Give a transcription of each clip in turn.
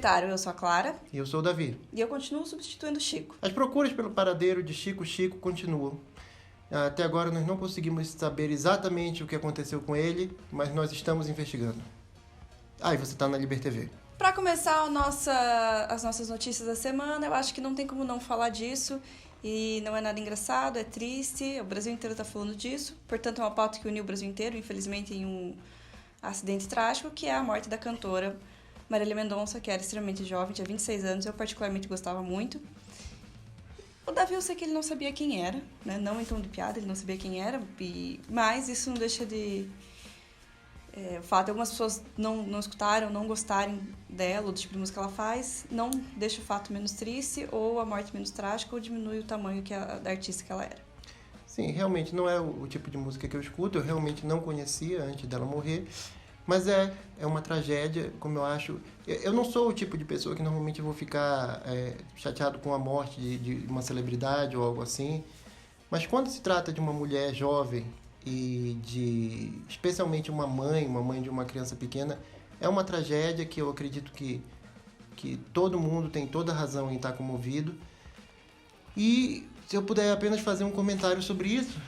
Libertário, eu sou a Clara. E eu sou o Davi. E eu continuo substituindo o Chico. As procuras pelo paradeiro de Chico continuam. Até agora nós não conseguimos saber exatamente o que aconteceu com ele, mas nós estamos investigando. E você está na Liber TV. Para começar as nossas notícias da semana, eu acho que não tem como não falar disso. E não é nada engraçado, é triste. O Brasil inteiro está falando disso. Portanto, é uma pauta que uniu o Brasil inteiro, infelizmente, em um acidente trágico, que é a morte da cantora Marília Mendonça, que era extremamente jovem, tinha 26 anos. Eu particularmente gostava muito. O Davi, eu sei que ele não sabia quem era, né? Não em tom de piada, ele não sabia quem era. Mas isso não deixa de... o fato de algumas pessoas não escutaram, não gostarem dela, ou do tipo de música que ela faz, não deixa o fato menos triste, ou a morte menos trágica, ou diminui o tamanho da artista que ela era. Sim, realmente não é o tipo de música que eu escuto, eu realmente não conhecia antes dela morrer, mas é uma tragédia, como eu acho... Eu não sou o tipo de pessoa que normalmente vou ficar chateado com a morte de uma celebridade ou algo assim, mas quando se trata de uma mulher jovem e especialmente uma mãe de uma criança pequena, é uma tragédia que eu acredito que todo mundo tem toda a razão em estar comovido. E se eu puder apenas fazer um comentário sobre isso,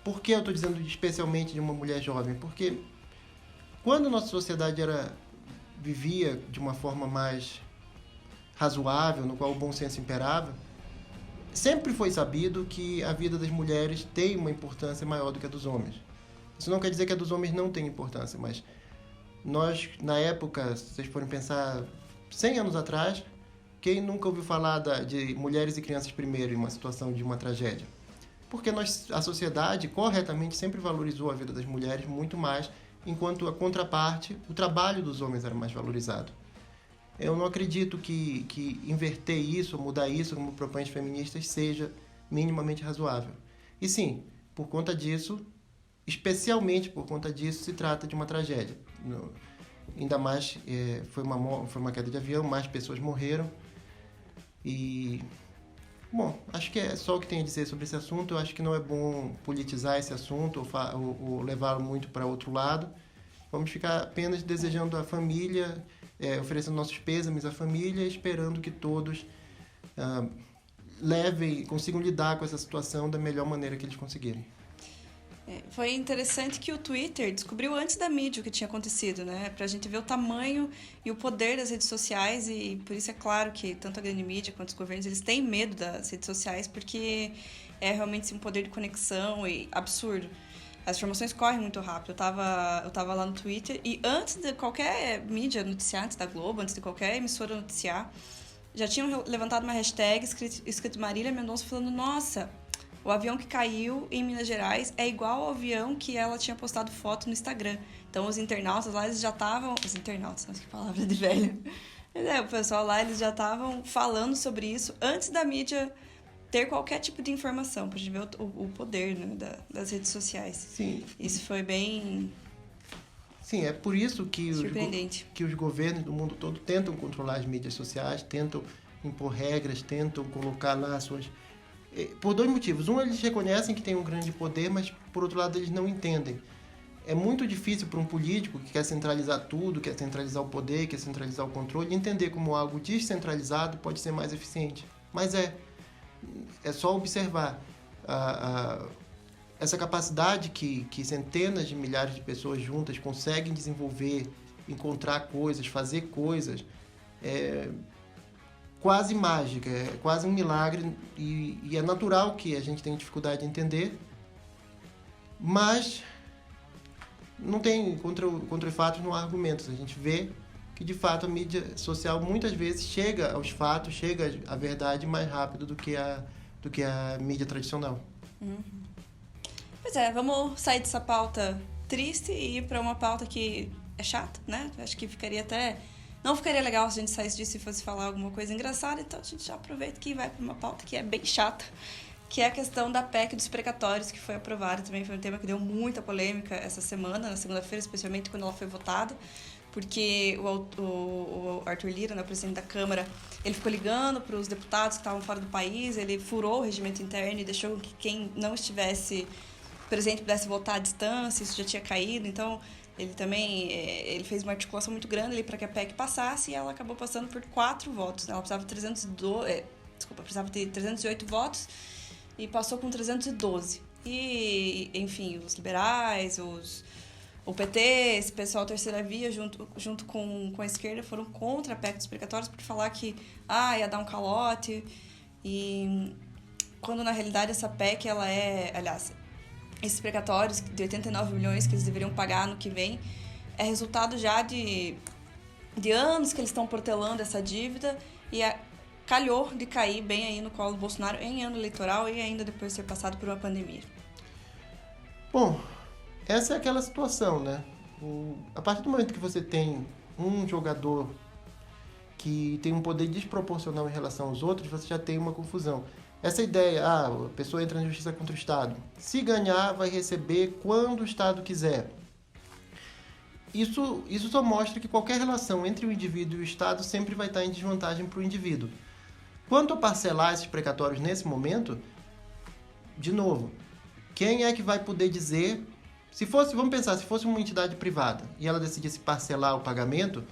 por que eu estou dizendo especialmente de uma mulher jovem? Porque quando nossa sociedade vivia de uma forma mais razoável, no qual o bom senso imperava, sempre foi sabido que a vida das mulheres tem uma importância maior do que a dos homens. Isso não quer dizer que a dos homens não tem importância, mas nós, na época, se vocês forem pensar 100 anos atrás, quem nunca ouviu falar de mulheres e crianças primeiro em uma situação de uma tragédia? Porque a sociedade, corretamente, sempre valorizou a vida das mulheres muito mais, enquanto a contraparte, o trabalho dos homens era mais valorizado. Eu não acredito que inverter isso, ou mudar isso, como propõem as feministas, seja minimamente razoável. E sim, por conta disso, especialmente por conta disso, se trata de uma tragédia. Ainda mais, foi uma queda de avião, mais pessoas morreram. E, bom, acho que é só o que tenho a dizer sobre esse assunto. Eu acho que não é bom politizar esse assunto ou levá-lo muito para outro lado. Vamos ficar apenas desejando à família... oferecendo nossos pêsames à família, esperando que todos consigam lidar com essa situação da melhor maneira que eles conseguirem. Foi interessante que o Twitter descobriu antes da mídia o que tinha acontecido, né? Pra gente ver o tamanho e o poder das redes sociais, e por isso é claro que tanto a grande mídia quanto os governos, eles têm medo das redes sociais, porque é realmente um poder de conexão e absurdo. As informações correm muito rápido. Eu tava lá no Twitter e antes de qualquer mídia noticiar, antes da Globo, antes de qualquer emissora noticiar, já tinham levantado uma hashtag escrito Marília Mendonça falando: nossa, o avião que caiu em Minas Gerais é igual ao avião que ela tinha postado foto no Instagram. Então os internautas lá, eles já estavam... Os internautas, nossa, que palavra de velho. O pessoal lá, eles já estavam falando sobre isso antes da mídia ter qualquer tipo de informação, pra gente ver o poder, né, das redes sociais. Sim. Isso foi bem... Sim, é por isso que os governos do mundo todo tentam controlar as mídias sociais, tentam impor regras, tentam colocar lá suas... Por dois motivos. Um, eles reconhecem que tem um grande poder, mas, por outro lado, eles não entendem. É muito difícil para um político que quer centralizar tudo, quer centralizar o poder, quer centralizar o controle, entender como algo descentralizado pode ser mais eficiente. Mas é só observar essa capacidade que centenas de milhares de pessoas juntas conseguem desenvolver, encontrar coisas, fazer coisas, é quase mágica, é quase um milagre, e é natural que a gente tenha dificuldade de entender, mas não tem contra fatos, não há argumentos. A gente vê que, de fato, a mídia social muitas vezes chega aos fatos, chega à verdade mais rápido do que a mídia tradicional. Uhum. Pois é, vamos sair dessa pauta triste e ir para uma pauta que é chata, né? Acho que não ficaria legal se a gente saísse disso e fosse falar alguma coisa engraçada, então a gente já aproveita que vai para uma pauta que é bem chata, que é a questão da PEC dos precatórios, que foi aprovada. Também foi um tema que deu muita polêmica essa semana, na segunda-feira, especialmente quando ela foi votada, porque o Arthur Lira, né, o presidente da Câmara, ele ficou ligando para os deputados que estavam fora do país, ele furou o regimento interno e deixou que quem não estivesse presidente pudesse votar à distância, isso já tinha caído, então ele também ele fez uma articulação muito grande para que a PEC passasse e ela acabou passando por 4 votos. Né? Ela precisava ter 308 votos e passou com 312. E, enfim, os liberais, o PT, esse pessoal terceira via, junto com a esquerda, foram contra a PEC dos precatórios por falar que ia dar um calote. E quando, na realidade, essa PEC, ela aliás, esses precatórios de 89 milhões que eles deveriam pagar no que vem, é resultado já de anos que eles estão protelando essa dívida e calhou de cair bem aí no colo do Bolsonaro em ano eleitoral e ainda depois de ser passado por uma pandemia. Bom, essa é aquela situação, né? A partir do momento que você tem um jogador que tem um poder desproporcional em relação aos outros, você já tem uma confusão. Essa ideia, a pessoa entra na justiça contra o Estado. Se ganhar, vai receber quando o Estado quiser. Isso só mostra que qualquer relação entre o indivíduo e o Estado sempre vai estar em desvantagem para o indivíduo. Quanto a parcelar esses precatórios nesse momento, de novo, quem é que vai poder dizer... Vamos pensar, se fosse uma entidade privada e ela decidisse parcelar o pagamento,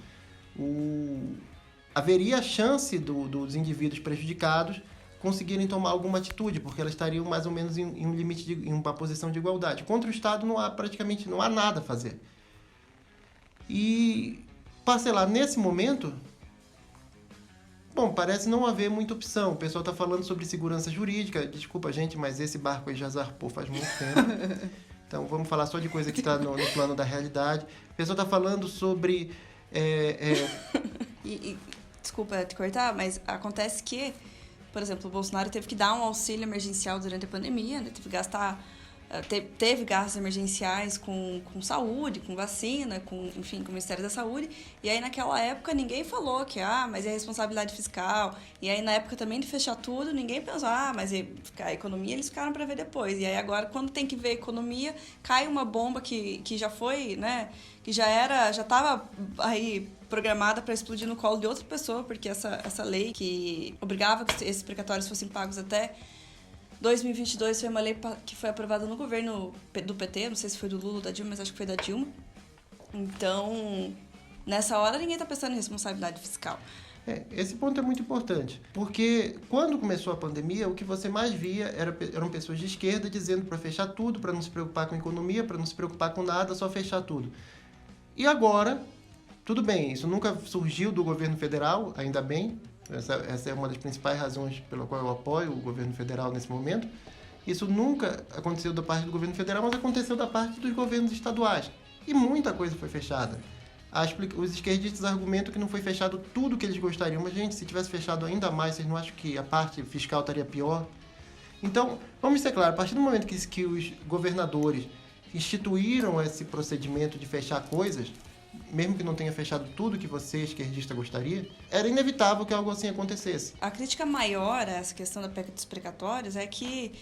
haveria a chance dos indivíduos prejudicados conseguirem tomar alguma atitude, porque elas estariam mais ou menos em um limite, em uma posição de igualdade. Contra o Estado praticamente não há nada a fazer. E parcelar nesse momento, bom, parece não haver muita opção. O pessoal está falando sobre segurança jurídica. Desculpa, gente, mas esse barco aí já zarpou faz muito tempo. Então vamos falar só de coisa que está no plano da realidade. O pessoal está falando sobre... Desculpa te cortar, mas acontece que, por exemplo, o Bolsonaro teve que dar um auxílio emergencial durante a pandemia, né? Teve gastos emergenciais com saúde, com vacina, enfim, com o Ministério da Saúde. E aí, naquela época, ninguém falou que, mas é responsabilidade fiscal. E aí, na época também de fechar tudo, ninguém pensou, mas a economia eles ficaram para ver depois. E aí, agora, quando tem que ver a economia, cai uma bomba que já foi, né, que já estava aí programada para explodir no colo de outra pessoa, porque essa lei que obrigava que esses precatórios fossem pagos até 2022 foi uma lei que foi aprovada no governo do PT, não sei se foi do Lula ou da Dilma, mas acho que foi da Dilma. Então, nessa hora, ninguém está pensando em responsabilidade fiscal. Esse ponto é muito importante, porque quando começou a pandemia, o que você mais via eram pessoas de esquerda dizendo para fechar tudo, para não se preocupar com a economia, para não se preocupar com nada, só fechar tudo. E agora... Tudo bem, isso nunca surgiu do governo federal, ainda bem. Essa é uma das principais razões pela qual eu apoio o governo federal nesse momento. Isso nunca aconteceu da parte do governo federal, mas aconteceu da parte dos governos estaduais. E muita coisa foi fechada. Os esquerdistas argumentam que não foi fechado tudo que eles gostariam, mas, gente, se tivesse fechado ainda mais, vocês não acham que a parte fiscal estaria pior? Então, vamos ser claros, a partir do momento que os governadores instituíram esse procedimento de fechar coisas, mesmo que não tenha fechado tudo que você, esquerdista, gostaria, era inevitável que algo assim acontecesse. A crítica maior a essa questão da PEC dos precatórios é que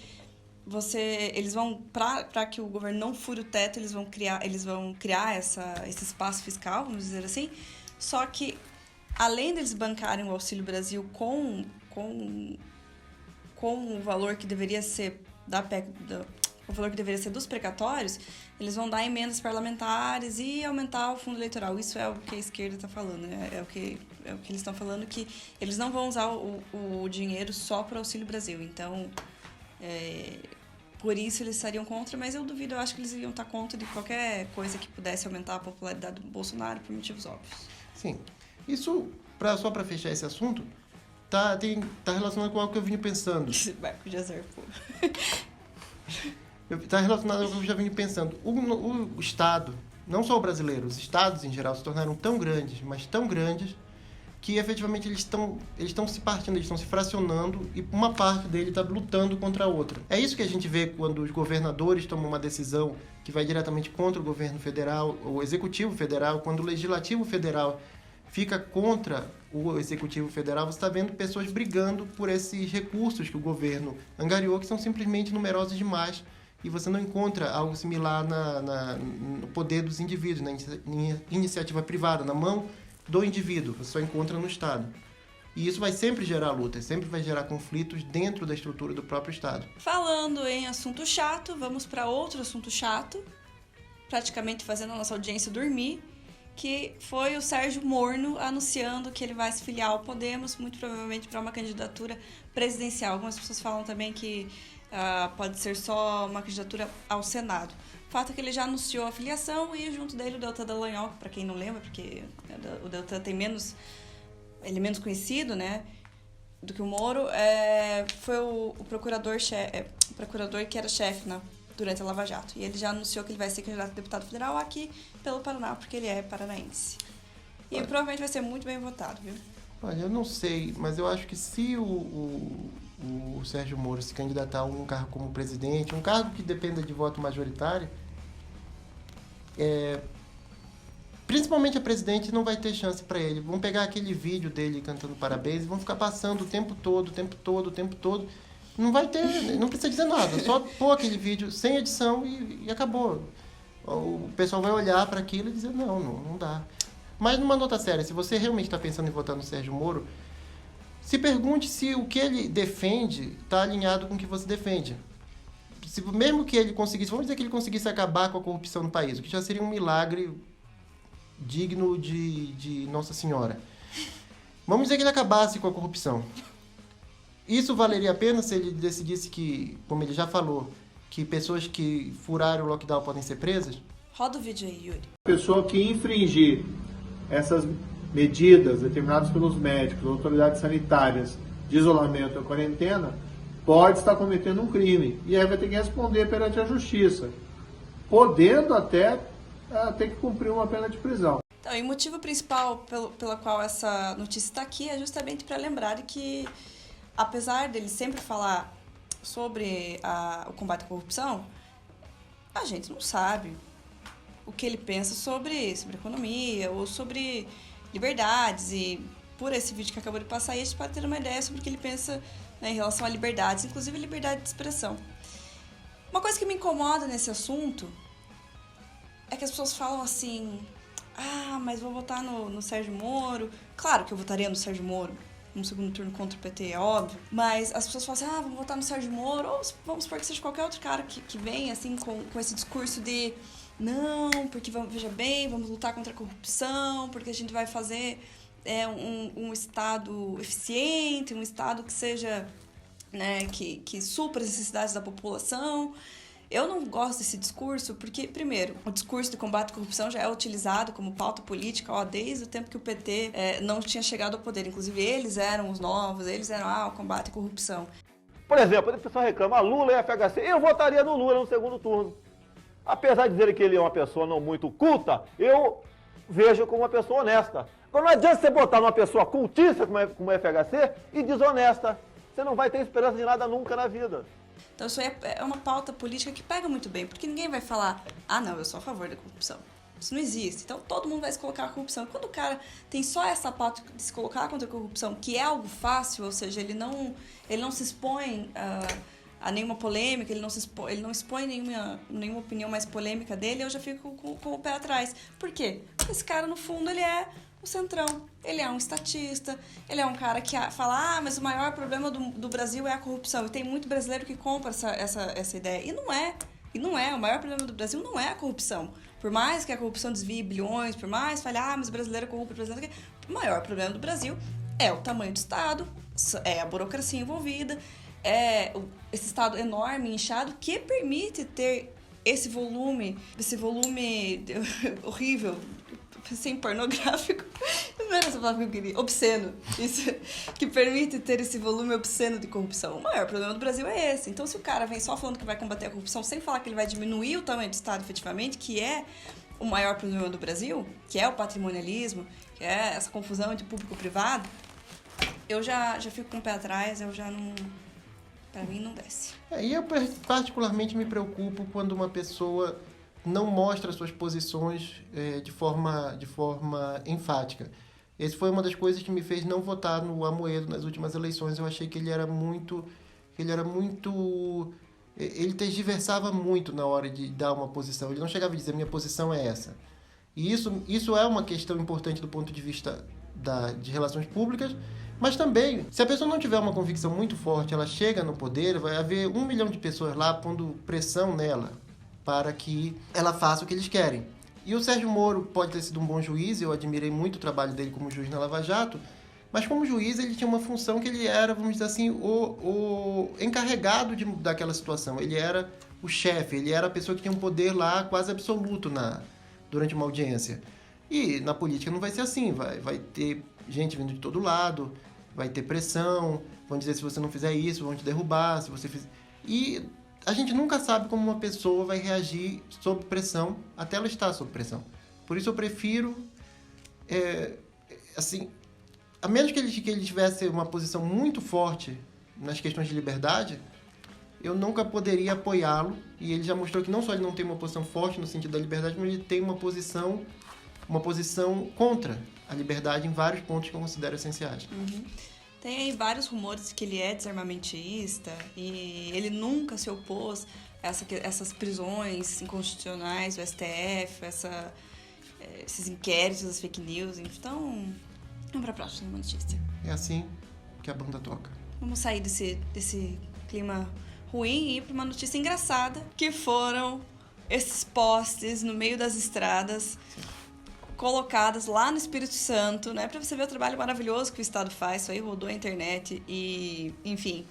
eles vão, para que o governo não fure o teto, eles vão criar esse espaço fiscal, vamos dizer assim, só que, além deles bancarem o Auxílio Brasil com o valor que deveria ser da PEC, o valor que deveria ser dos precatórios, eles vão dar emendas parlamentares e aumentar o fundo eleitoral. Isso é o que a esquerda está falando, né? É o que eles estão falando, que eles não vão usar o dinheiro só para o Auxílio Brasil. Então, por isso eles estariam contra, mas eu duvido, eu acho que eles iriam estar contra de qualquer coisa que pudesse aumentar a popularidade do Bolsonaro por motivos óbvios. Sim. Isso, só para fechar esse assunto, tá relacionado com algo que eu vim pensando. Esse barco já zarpou. Está relacionado ao que eu já vim pensando. O Estado, não só o brasileiro, os Estados em geral, se tornaram tão grandes, mas tão grandes, que efetivamente eles estão se partindo, eles estão se fracionando e uma parte dele está lutando contra a outra. É isso que a gente vê quando os governadores tomam uma decisão que vai diretamente contra o governo federal, o executivo federal, quando o legislativo federal fica contra o executivo federal, você está vendo pessoas brigando por esses recursos que o governo angariou, que são simplesmente numerosos demais, e você não encontra algo similar no poder dos indivíduos, na iniciativa privada, na mão do indivíduo, você só encontra no Estado. E isso vai sempre gerar lutas, sempre vai gerar conflitos dentro da estrutura do próprio Estado. Falando em assunto chato, vamos para outro assunto chato, praticamente fazendo a nossa audiência dormir, que foi o Sérgio Morno anunciando que ele vai se filiar ao Podemos, muito provavelmente para uma candidatura presidencial. Algumas pessoas falam também que pode ser só uma candidatura ao Senado. O fato é que ele já anunciou a filiação e junto dele o Deltan Dallagnol, para quem não lembra, porque o Deltan ele é menos conhecido, né, do que o Moro, foi o procurador que era chefe, né, durante a Lava Jato. E ele já anunciou que ele vai ser candidato a deputado federal aqui pelo Paraná, porque ele é paranaense. E provavelmente vai ser muito bem votado, viu? Olha, eu não sei, mas eu acho que se o Sérgio Moro se candidatar a um cargo como presidente, um cargo que dependa de voto majoritário, principalmente a presidente não vai ter chance para ele. Vão pegar aquele vídeo dele cantando parabéns e vão ficar passando o tempo todo. Não vai ter, não precisa dizer nada, só pôr aquele vídeo sem edição e acabou. O pessoal vai olhar para aquilo e dizer, não dá. Mas numa nota séria, se você realmente está pensando em votar no Sérgio Moro, se pergunte se o que ele defende está alinhado com o que você defende. Mesmo que ele conseguisse, vamos dizer que ele conseguisse acabar com a corrupção no país, o que já seria um milagre digno de Nossa Senhora. Vamos dizer que ele acabasse com a corrupção. Isso valeria a pena se ele decidisse que, como ele já falou, que pessoas que furaram o lockdown podem ser presas? Roda o vídeo aí, Yuri. A pessoa que infringir essas medidas determinadas pelos médicos, autoridades sanitárias, de isolamento ou quarentena, pode estar cometendo um crime. E aí vai ter que responder perante a justiça, podendo até ter que cumprir uma pena de prisão. Então, e o motivo principal pela qual essa notícia está aqui é justamente para lembrar de que, apesar dele sempre falar sobre o combate à corrupção, a gente não sabe o que ele pensa sobre economia ou sobre liberdades. E por esse vídeo que acabou de passar aí, a gente pode ter uma ideia sobre o que ele pensa, né, em relação a liberdades, inclusive liberdade de expressão. Uma coisa que me incomoda nesse assunto é que as pessoas falam assim, mas vou votar no Sérgio Moro. Claro que eu votaria no Sérgio Moro no segundo turno contra o PT, é óbvio. Mas as pessoas falam assim, vamos votar no Sérgio Moro, ou vamos supor que seja qualquer outro cara que vem assim com esse discurso de não, porque veja bem, vamos lutar contra a corrupção, porque a gente vai fazer um Estado eficiente, um Estado que seja, né, que supra as necessidades da população. Eu não gosto desse discurso porque, primeiro, o discurso de combate à corrupção já é utilizado como pauta política desde o tempo que o PT não tinha chegado ao poder. Inclusive, eles eram os novos, eles eram o combate à corrupção. Por exemplo, o pessoal reclama, Lula e FHC, eu votaria no Lula no segundo turno. Apesar de dizer que ele é uma pessoa não muito culta, eu vejo como uma pessoa honesta. Agora, não adianta você botar uma pessoa cultíssima como a FHC e desonesta. Você não vai ter esperança de nada nunca na vida. Então isso aí é uma pauta política que pega muito bem, porque ninguém vai falar, não, eu sou a favor da corrupção. Isso não existe. Então todo mundo vai se colocar a corrupção. Quando o cara tem só essa pauta de se colocar contra a corrupção, que é algo fácil, ou seja, ele não se expõe a nenhuma polêmica, ele não expõe nenhuma opinião mais polêmica dele, eu já fico com o pé atrás. Por quê? Porque esse cara, no fundo, ele é o centrão. Ele é um estatista, ele é um cara que fala, mas o maior problema do Brasil é a corrupção. E tem muito brasileiro que compra essa ideia. E não é. O maior problema do Brasil não é a corrupção. Por mais que a corrupção desvie bilhões, por mais que fale, mas o brasileiro é corrupto, o maior problema do Brasil é o tamanho do Estado, é a burocracia envolvida, é esse Estado enorme, inchado, que permite ter esse volume horrível, sem pornográfico, não era essa palavra que eu queria, obsceno, isso, que permite ter esse volume obsceno de corrupção. O maior problema do Brasil é esse. Então, se o cara vem só falando que vai combater a corrupção, sem falar que ele vai diminuir o tamanho do Estado efetivamente, que é o maior problema do Brasil, que é o patrimonialismo, que é essa confusão entre público-privado, eu já fico com o pé atrás, eu já não... Pra mim, não desce. E eu particularmente me preocupo quando uma pessoa não mostra suas posições de forma enfática. Essa foi uma das coisas que me fez não votar no Amoedo nas últimas eleições. Eu achei que ele tergiversava muito na hora de dar uma posição. Ele não chegava a dizer, minha posição é essa. E isso é uma questão importante do ponto de vista de relações públicas, mas também, se a pessoa não tiver uma convicção muito forte, ela chega no poder, vai haver 1 milhão de pessoas lá pondo pressão nela para que ela faça o que eles querem. E o Sérgio Moro pode ter sido um bom juiz, eu admirei muito o trabalho dele como juiz na Lava Jato, mas como juiz ele tinha uma função que ele era, vamos dizer assim, o encarregado daquela situação. Ele era o chefe, ele era a pessoa que tinha um poder lá quase absoluto durante uma audiência. E na política não vai ser assim, vai ter gente vindo de todo lado, vai ter pressão, vão dizer se você não fizer isso, vão te derrubar, se você fizer... E a gente nunca sabe como uma pessoa vai reagir sob pressão, até ela estar sob pressão. Por isso eu prefiro, assim, a menos que ele tivesse uma posição muito forte nas questões de liberdade, eu nunca poderia apoiá-lo, e ele já mostrou que não só ele não tem uma posição forte no sentido da liberdade, mas ele tem uma posição contra a liberdade em vários pontos que eu considero essenciais. Uhum. Tem aí vários rumores que ele é desarmamentista e ele nunca se opôs a essas prisões inconstitucionais do STF, esses inquéritos das fake news. Então, vamos para a próxima notícia. É assim que a banda toca. Vamos sair desse clima ruim e ir para uma notícia engraçada, que foram esses postes no meio das estradas, colocadas lá no Espírito Santo, né? Pra você ver o trabalho maravilhoso que o Estado faz. Isso aí rodou a internet e, enfim,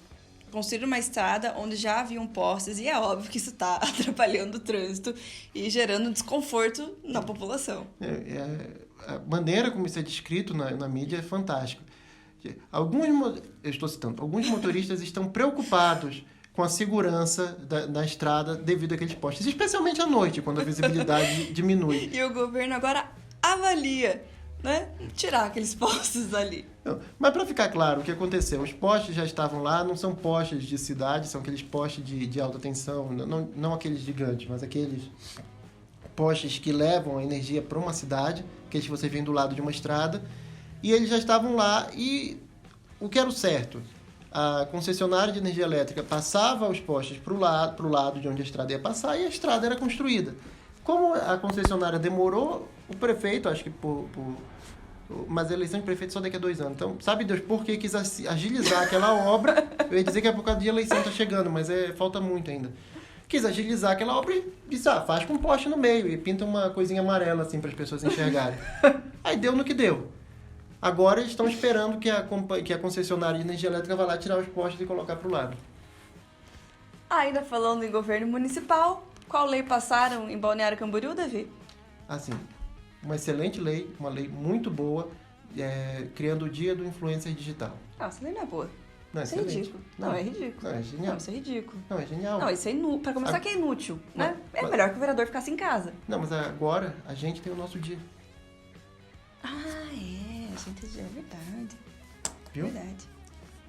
construíram uma estrada onde já haviam postes e é óbvio que isso está atrapalhando o trânsito e gerando desconforto na população. A maneira como isso é descrito na mídia é fantástico. Eu estou citando, alguns motoristas estão preocupados com a segurança da estrada devido àqueles postes, especialmente à noite, quando a visibilidade diminui. E o governo agora avalia, né, tirar aqueles postes dali. Não, mas para ficar claro o que aconteceu, os postes já estavam lá, não são postes de cidade, são aqueles postes de alta tensão, não aqueles gigantes, mas aqueles postes que levam a energia para uma cidade, aqueles que você vem do lado de uma estrada, e eles já estavam lá, e o que era o certo? A concessionária de energia elétrica passava os postes para o lado de onde a estrada ia passar, e a estrada era construída. Como a concessionária demorou, o prefeito, acho que mas a eleição de prefeito só daqui a 2 anos. Então, sabe Deus por que quis agilizar aquela obra? Eu ia dizer que é por causa de eleição tá chegando, mas falta muito ainda. Quis agilizar aquela obra e disse, faz com um poste no meio e pinta uma coisinha amarela assim para as pessoas enxergarem. Aí deu no que deu. Agora eles estão esperando que a concessionária de energia elétrica vá lá tirar os postes e colocar para o lado. Ainda falando em governo municipal, qual lei passaram em Balneário Camboriú, Davi? Assim, uma excelente lei, uma lei muito boa, criando o Dia do Influencer Digital. Não, essa lei não é boa. Não, isso é ridículo. Não, é ridículo. Não, é genial. Não, isso é ridículo. Não, é genial. Não, isso é inútil. Pra começar, que é inútil, né? Não, melhor que o vereador ficasse em casa. Não, mas agora a gente tem o nosso dia. Ah, a gente é verdade. Viu? Verdade.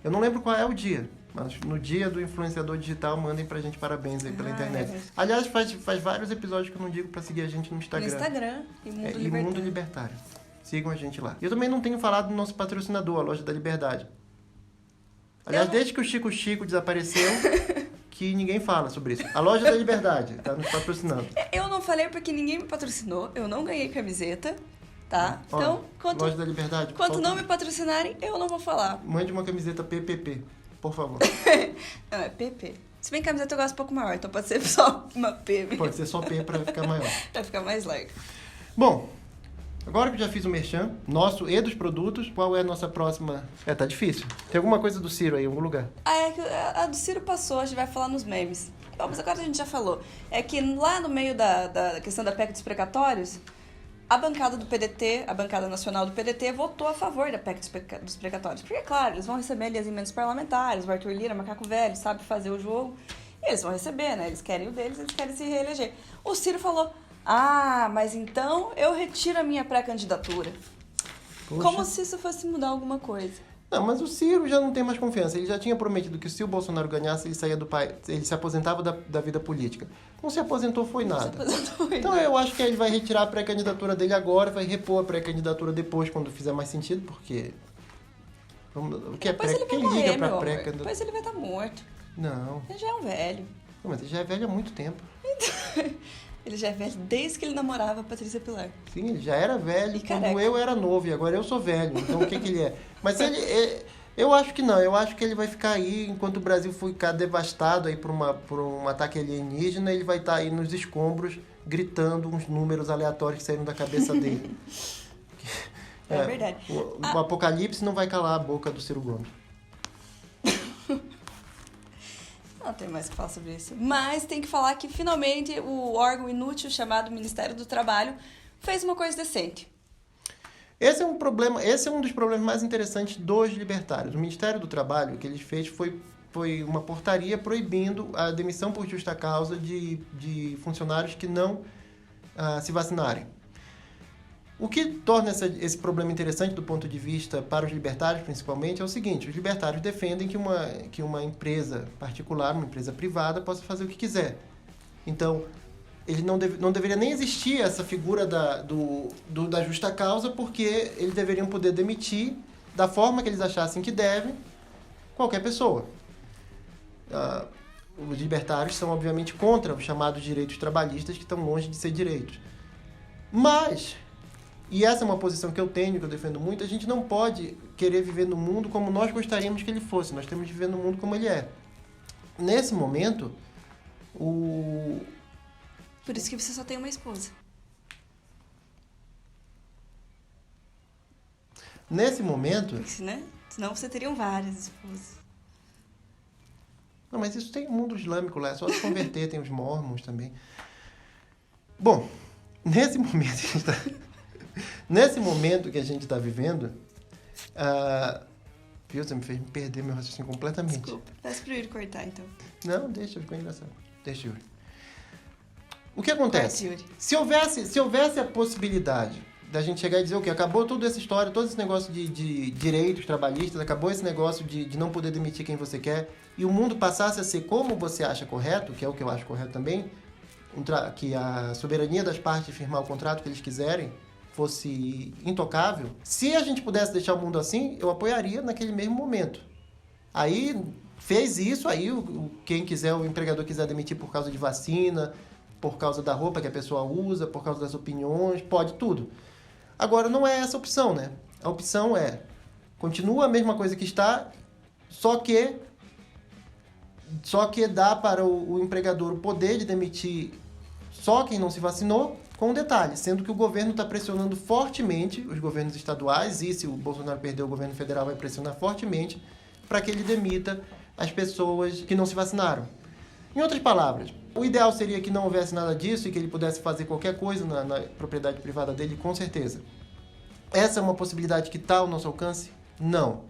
Eu não lembro qual é o dia, mas no dia do influenciador digital, mandem pra gente parabéns aí pela internet. Aliás, faz vários episódios que eu não digo pra seguir a gente no Instagram. No Instagram, e Mundo Libertário. Sigam a gente lá. Eu também não tenho falado do nosso patrocinador, a Loja da Liberdade. Aliás, desde que o Chico desapareceu, que ninguém fala sobre isso. A Loja da Liberdade tá nos patrocinando. Eu não falei porque ninguém me patrocinou, eu não ganhei camiseta, tá? Olha, então, Loja da Liberdade, quando não me patrocinarem, eu não vou falar. Mande uma camiseta PPP, por favor. Não, é PP. Se bem que camiseta eu gosto um pouco maior, então pode ser só uma P. Pode ser só P pra ficar maior. Pra ficar mais larga. Bom, agora que eu já fiz o merchan, nosso e dos produtos, qual é a nossa próxima... tá difícil. Tem alguma coisa do Ciro aí, em algum lugar? A do Ciro passou, a gente vai falar nos memes. Bom, mas agora a gente já falou. É que lá no meio da questão da PEC dos precatórios, a bancada do PDT, a bancada nacional do PDT, votou a favor da PEC dos precatórios. Porque, claro, eles vão receber ali as emendas parlamentares, o Arthur Lira, macaco velho, sabe fazer o jogo. E eles vão receber, né? Eles querem o deles, eles querem se reeleger. O Ciro falou... mas então eu retiro a minha pré-candidatura. Poxa. Como se isso fosse mudar alguma coisa. Não, mas o Ciro já não tem mais confiança. Ele já tinha prometido que se o Bolsonaro ganhasse, ele saía do país, ele se aposentava da vida política. Não se aposentou, foi nada. Então eu acho que ele vai retirar a pré-candidatura dele agora, vai repor a pré-candidatura depois, quando fizer mais sentido, porque... O que é Depois ele vai Quem morrer, liga pra meu amor. pré-candidatura? Depois ele vai estar morto. Não. Ele já é um velho. Não, mas ele já é velho há muito tempo. Ele já é velho desde que ele namorava a Patrícia Pilar. Sim, ele já era velho E quando careca. eu era novo, e agora eu sou velho. Então, o que ele é? Mas eu acho que não. Eu acho que ele vai ficar aí, enquanto o Brasil ficar devastado aí por um ataque alienígena, ele vai estar aí nos escombros, gritando uns números aleatórios que saíram da cabeça dele. É verdade. O apocalipse não vai calar a boca do Ciro Gomes. Não tem mais o que falar sobre isso. Mas tem que falar que, finalmente, o órgão inútil chamado Ministério do Trabalho fez uma coisa decente. Esse é um dos problemas mais interessantes dos libertários. O Ministério do Trabalho, o que eles fez foi uma portaria proibindo a demissão por justa causa de funcionários que não se vacinarem. O que torna esse problema interessante do ponto de vista para os libertários, principalmente, é o seguinte: os libertários defendem que uma empresa particular, uma empresa privada, possa fazer o que quiser. Então, ele não deveria nem existir essa figura da justa causa, porque eles deveriam poder demitir, da forma que eles achassem que devem, qualquer pessoa. Os libertários são, obviamente, contra os chamados direitos trabalhistas, que estão longe de ser direitos. Mas, e essa é uma posição que eu tenho, que eu defendo muito, a gente não pode querer viver no mundo como nós gostaríamos que ele fosse. Nós temos que viver no mundo como ele é. Nesse momento, Por isso que você só tem uma esposa. Nesse momento... Né? Senão você teriam várias esposas. Não, mas isso tem mundo islâmico lá, é só se converter, tem os mormons também. Bom, nesse momento que a gente está vivendo, viu, você me fez perder meu raciocínio completamente. Desculpa, peço pro Yuri cortar, então. Não, deixa, ficou engraçado. Deixa, Yuri. O que acontece? Corte, Yuri. Se houvesse a possibilidade da gente chegar e dizer o quê? Acabou toda essa história, todo esse negócio de direitos trabalhistas, acabou esse negócio de não poder demitir quem você quer, e o mundo passasse a ser como você acha correto, que é o que eu acho correto também, que a soberania das partes de firmar o contrato que eles quiserem fosse intocável. Se a gente pudesse deixar o mundo assim, eu apoiaria naquele mesmo momento. Aí fez isso, aí quem quiser, o empregador quiser demitir por causa de vacina, por causa da roupa que a pessoa usa, por causa das opiniões, pode tudo. Agora, não é essa a opção, né? A opção continua a mesma coisa que está, só que dá para o empregador o poder de demitir só quem não se vacinou, com um detalhe, sendo que o governo está pressionando fortemente, os governos estaduais, e se o Bolsonaro perder o governo federal vai pressionar fortemente, para que ele demita as pessoas que não se vacinaram. Em outras palavras, o ideal seria que não houvesse nada disso e que ele pudesse fazer qualquer coisa na propriedade privada dele, com certeza. Essa é uma possibilidade que está ao nosso alcance? Não.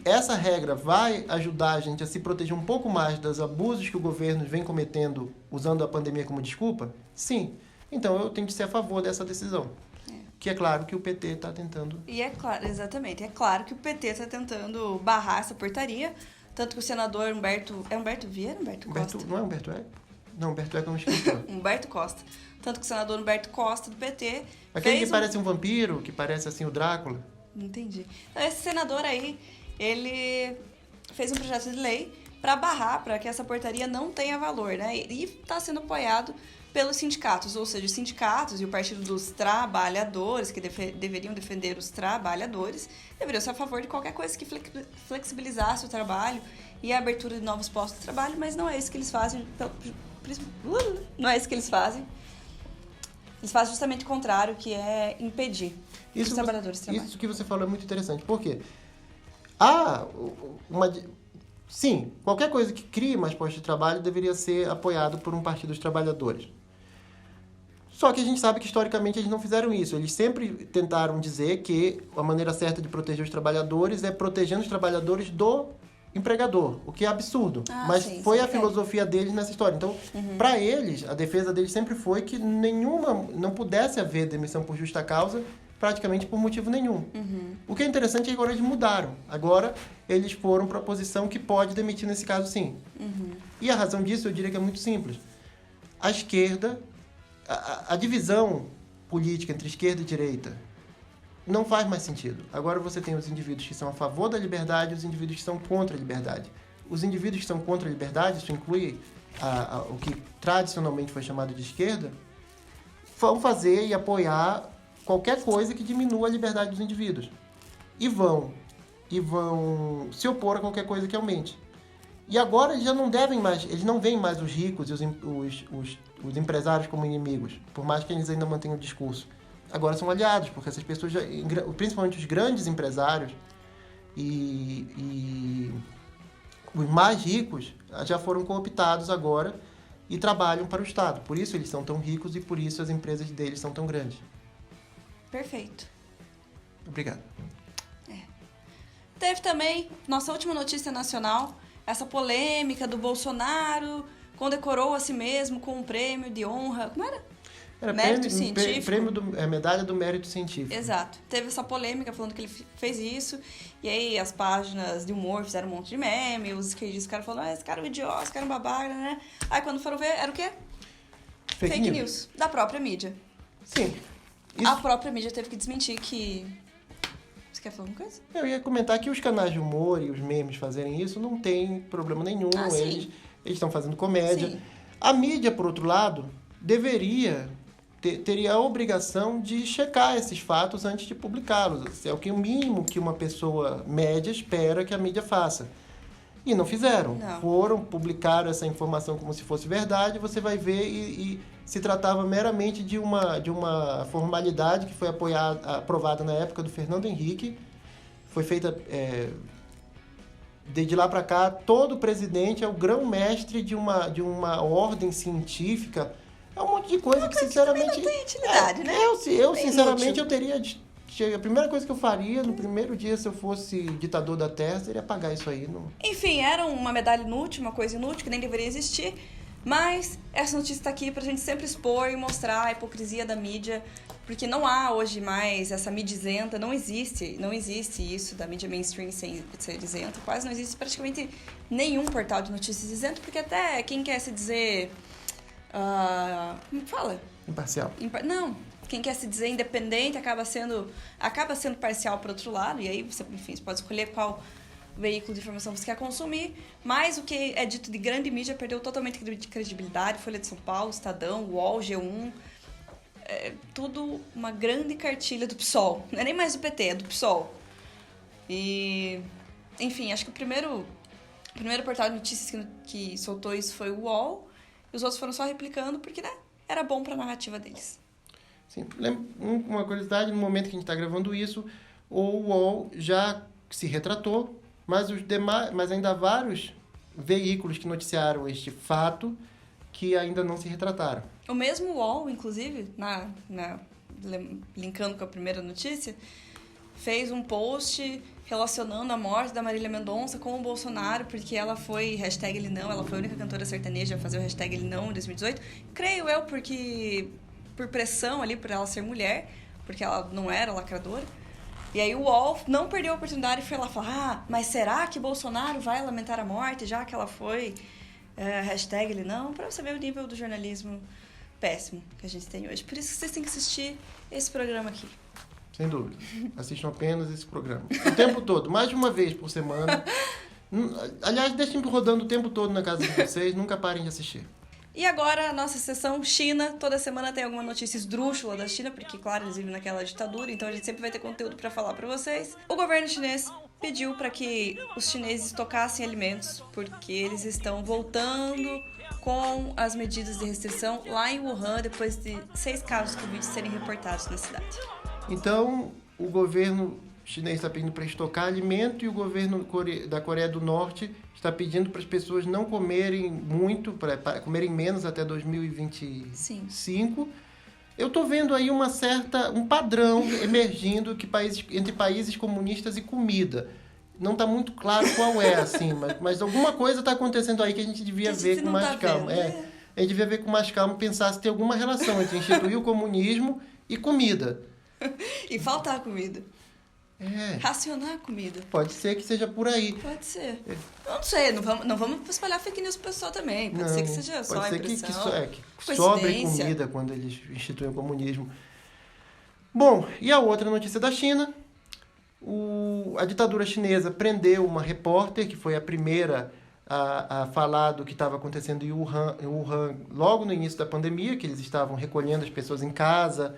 Essa regra vai ajudar a gente a se proteger um pouco mais dos abusos que o governo vem cometendo usando a pandemia como desculpa? Sim. Então eu tenho que ser a favor dessa decisão. Que é claro que o PT está tentando... E é claro, exatamente, é claro que o PT está tentando barrar essa portaria, tanto que o senador Humberto... É Humberto Vieira ou Humberto Costa? Não é Humberto Eco? Não, Humberto Eco é um escritor. Humberto Costa. Tanto que o senador Humberto Costa, do PT... Aquele que parece um vampiro, que parece assim o Drácula. Entendi. Então, esse senador aí, ele fez um projeto de lei para barrar, para que essa portaria não tenha valor, né? E está sendo apoiado pelos sindicatos, ou seja, os sindicatos e o Partido dos Trabalhadores, que deveriam defender os trabalhadores, deveriam ser a favor de qualquer coisa que flexibilizasse o trabalho e a abertura de novos postos de trabalho, mas não é isso que eles fazem. Não é isso que eles fazem. Eles fazem justamente o contrário, que é impedir os trabalhadores de trabalho. Isso que você falou é muito interessante. Por quê? Sim, qualquer coisa que crie mais postos de trabalho deveria ser apoiado por um partido dos trabalhadores. Só que a gente sabe que, historicamente, eles não fizeram isso. Eles sempre tentaram dizer que a maneira certa de proteger os trabalhadores é protegendo os trabalhadores do empregador, o que é absurdo. Mas sim, foi sim, a filosofia deles nessa história. Então, para eles, a defesa deles sempre foi que não pudesse haver demissão por justa causa, praticamente por motivo nenhum. O que é interessante é que agora eles mudaram. Agora, eles foram para a posição que pode demitir nesse caso, sim. E a razão disso, eu diria que é muito simples. A esquerda, a divisão política entre esquerda e direita não faz mais sentido. Agora você tem os indivíduos que são a favor da liberdade e os indivíduos que são contra a liberdade. os indivíduos que são contra a liberdade, isso inclui o que tradicionalmente foi chamado de esquerda, vão fazer e apoiar qualquer coisa que diminua a liberdade dos indivíduos. E vão se opor a qualquer coisa que aumente. E agora eles já não devem mais, eles não veem mais os ricos e os empresários como inimigos, por mais que eles ainda mantenham o discurso. Agora são aliados, porque essas pessoas, principalmente os grandes empresários e os mais ricos, já foram cooptados agora e trabalham para o Estado. Por isso eles são tão ricos e por isso as empresas deles são tão grandes. Perfeito. Obrigado. Teve também, nossa última notícia nacional, essa polêmica do Bolsonaro condecorou a si mesmo com um prêmio de honra. Como era? Era Mérito científico. Medalha do mérito científico. Exato. Teve essa polêmica falando que ele fez isso. E aí as páginas de humor fizeram um monte de meme. Os esquerdistas ficaram falando, esse cara é um idiota, esse cara é um babaca, né? Aí quando foram ver, era o quê? Fake news. Da própria mídia. Sim. A própria mídia teve que desmentir que... Você quer falar alguma coisa? Eu ia comentar que os canais de humor e os memes fazerem isso não tem problema nenhum. Eles estão fazendo comédia. Sim. A mídia, por outro lado, teria a obrigação de checar esses fatos antes de publicá-los. É o mínimo que uma pessoa média espera que a mídia faça. E não fizeram. Não. Foram, publicaram essa informação como se fosse verdade, você vai ver e se tratava meramente de uma formalidade que foi aprovada na época do Fernando Henrique. Foi feita... Desde lá para cá, todo presidente é o grão-mestre de uma ordem científica. É um monte de coisa que, sinceramente... Não tem utilidade, né? Eu sinceramente, eu teria... A primeira coisa que eu faria no primeiro dia, se eu fosse ditador da Terra, seria apagar isso aí. Não... Enfim, era uma medalha inútil, uma coisa inútil, que nem deveria existir. Mas essa notícia está aqui pra gente sempre expor e mostrar a hipocrisia da mídia. Porque não há hoje mais essa mídia isenta, não existe isso da mídia mainstream ser isenta. Quase não existe praticamente nenhum portal de notícias isento, porque até quem quer se dizer... como fala? Imparcial. Não, quem quer se dizer independente acaba sendo parcial por outro lado, e aí você pode escolher qual veículo de informação você quer consumir, mas o que é dito de grande mídia perdeu totalmente de credibilidade. Folha de São Paulo, Estadão, UOL, G1, tudo uma grande cartilha do PSOL. Não é nem mais do PT, é do PSOL. E, enfim, acho que o primeiro portal de notícias que soltou isso foi o UOL, e os outros foram só replicando porque, né, era bom para a narrativa deles. Sim, uma curiosidade, no momento que a gente está gravando isso, o UOL já se retratou, mas ainda há vários veículos que noticiaram este fato que ainda não se retrataram. O mesmo UOL, inclusive, linkando com a primeira notícia, fez um post relacionando a morte da Marília Mendonça com o Bolsonaro, porque ela foi #ele não, ela foi a única cantora sertaneja a fazer o #ele não em 2018. Creio eu, porque por pressão ali, por ela ser mulher, porque ela não era lacradora. E aí o UOL não perdeu a oportunidade e foi lá falar, mas será que Bolsonaro vai lamentar a morte, já que ela foi #ele não? Pra você ver o nível do jornalismo péssimo que a gente tem hoje. Por isso que vocês têm que assistir esse programa aqui. Sem dúvida. Assistam apenas esse programa. O tempo todo, mais de uma vez por semana. Aliás, deixem rodando o tempo todo na casa de vocês, nunca parem de assistir. E agora a nossa sessão China. Toda semana tem alguma notícia esdrúxula da China, porque, claro, eles vivem naquela ditadura, então a gente sempre vai ter conteúdo para falar para vocês. O governo chinês pediu para que os chineses tocassem alimentos, porque eles estão voltando com as medidas de restrição lá em Wuhan, depois de 6 casos de Covid serem reportados na cidade. Então, o governo chinês está pedindo para estocar alimento e o governo da Coreia do Norte está pedindo para as pessoas não comerem muito, para comerem menos até 2025. Sim. Eu estou vendo aí um padrão emergindo entre países comunistas e comida. Não está muito claro qual é, assim, mas alguma coisa está acontecendo aí que a gente devia ver com mais calma. A gente devia ver com mais calma e pensar se tem alguma relação entre instituir o comunismo e comida. E faltar comida. É. Racionar a comida. Pode ser que seja por aí. Pode ser. Não sei, não vamos espalhar fake news pro pessoal também. Pode ser que seja só a impressão. Que sobre comida quando eles instituem o comunismo. Bom, e a outra notícia da China. A ditadura chinesa prendeu uma repórter, que foi a primeira a falar do que estava acontecendo em Wuhan logo no início da pandemia, que eles estavam recolhendo as pessoas em casa,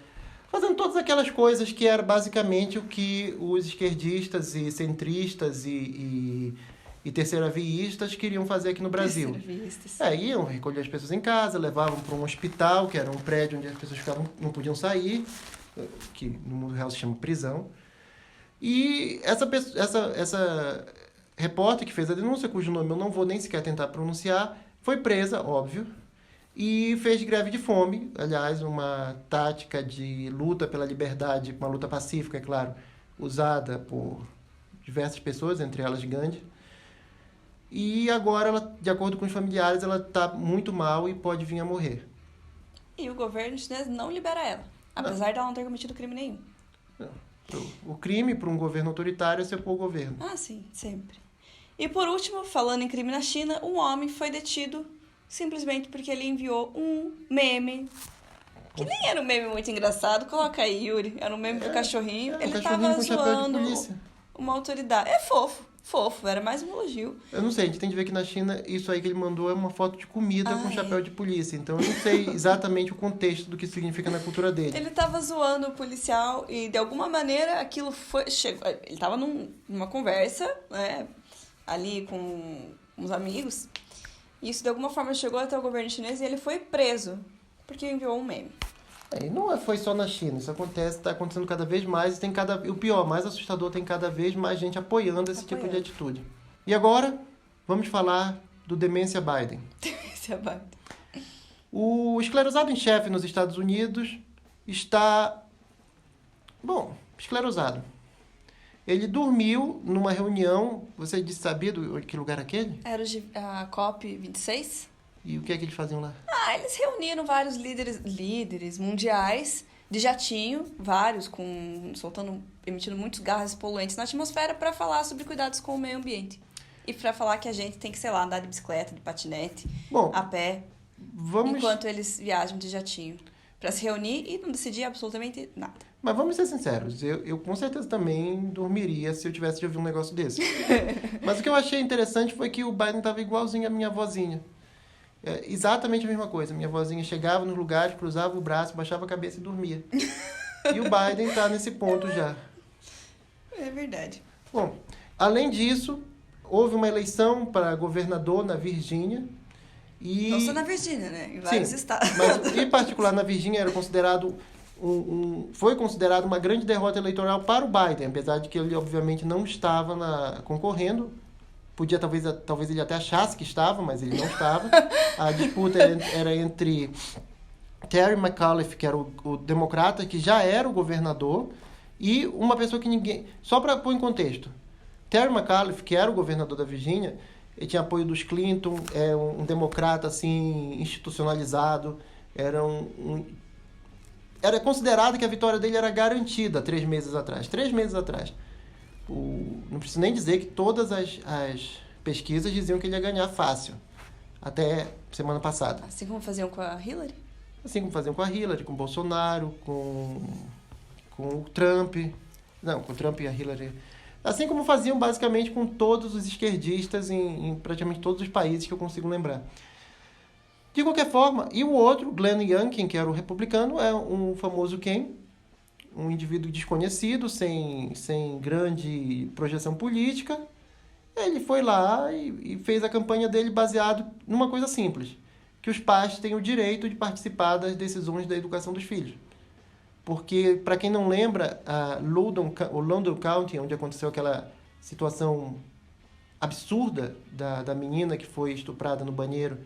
fazendo todas aquelas coisas que era basicamente o que os esquerdistas e centristas e terceiraviístas queriam fazer aqui no Brasil. Iam recolher as pessoas em casa, levavam para um hospital, que era um prédio onde as pessoas não podiam sair, que no mundo real se chama prisão. E essa repórter que fez a denúncia, cujo nome eu não vou nem sequer tentar pronunciar, foi presa, óbvio, e fez greve de fome, aliás, uma tática de luta pela liberdade, uma luta pacífica, é claro, usada por diversas pessoas, entre elas Gandhi. E agora, ela, de acordo com os familiares, ela está muito mal e pode vir a morrer. E o governo chinês não libera ela, apesar de ela não ter cometido crime nenhum. Não. O crime para um governo autoritário é ser por governo. Ah, sim, sempre. E por último, falando em crime na China, um homem foi detido simplesmente porque ele enviou um meme, que nem era um meme muito engraçado, coloca aí, Yuri, era um meme do cachorrinho. Um Ele cachorrinho tava com chapéu de zoando polícia. uma autoridade. É fofo, era mais um elogio. Eu não sei, a gente tem que ver que na China isso aí que ele mandou é uma foto de comida com Ai. chapéu de polícia. Então eu não sei exatamente o contexto do que significa na cultura dele. Ele tava zoando o policial e de alguma maneira aquilo chegou. Ele tava numa conversa, né, ali com uns amigos. E isso de alguma forma chegou até o governo chinês e ele foi preso porque enviou um meme. E não foi só na China, isso está acontecendo cada vez mais e o pior, mais assustador, tem cada vez mais gente apoiando esse tipo de atitude. E agora, vamos falar do Demência Biden. Demência Biden. O esclerosado em chefe nos Estados Unidos está, esclerosado. Ele dormiu numa reunião, você sabia de que lugar aquele? Era a COP26? E o que é que eles faziam lá? Eles reuniram vários líderes mundiais de jatinho, vários emitindo muitos gases poluentes na atmosfera para falar sobre cuidados com o meio ambiente. E para falar que a gente tem que, andar de bicicleta, de patinete, a pé, enquanto eles viajam de jatinho. Para se reunir e não decidir absolutamente nada. Mas vamos ser sinceros, eu com certeza também dormiria se eu tivesse de ouvir um negócio desse. Mas o que eu achei interessante foi que o Biden estava igualzinho a minha vozinha. Exatamente a mesma coisa. Minha vozinha chegava nos lugares, cruzava o braço, baixava a cabeça e dormia. E o Biden está nesse ponto já. É verdade. Bom, além disso, houve uma eleição para governador na Virgínia. Não só na Virgínia, né? Em vários estados. Mas, em particular, na Virgínia era considerado foi considerado uma grande derrota eleitoral para o Biden, apesar de que ele, obviamente, não estava concorrendo. Podia, talvez ele até achasse que estava, mas ele não estava. A disputa era entre Terry McAuliffe, que era o democrata, que já era o governador, e uma pessoa que ninguém... Só para pôr em contexto. Terry McAuliffe, que era o governador da Virgínia, ele tinha apoio dos Clinton, é um democrata assim, institucionalizado, era considerado que a vitória dele era garantida 3 meses atrás. 3 meses atrás. Não preciso nem dizer que todas as pesquisas diziam que ele ia ganhar fácil. Até semana passada. Assim como faziam com a Hillary? Assim como faziam com a Hillary, com o Bolsonaro, com o Trump. Não, com o Trump e a Hillary. Assim como faziam basicamente com todos os esquerdistas em praticamente todos os países que eu consigo lembrar. De qualquer forma, e o outro, Glenn Youngkin, que era o republicano, é um famoso Ken, um indivíduo desconhecido, sem grande projeção política. Ele foi lá e fez a campanha dele baseado numa coisa simples, que os pais têm o direito de participar das decisões da educação dos filhos. Porque, para quem não lembra, o Loudoun County, onde aconteceu aquela situação absurda da menina que foi estuprada no banheiro,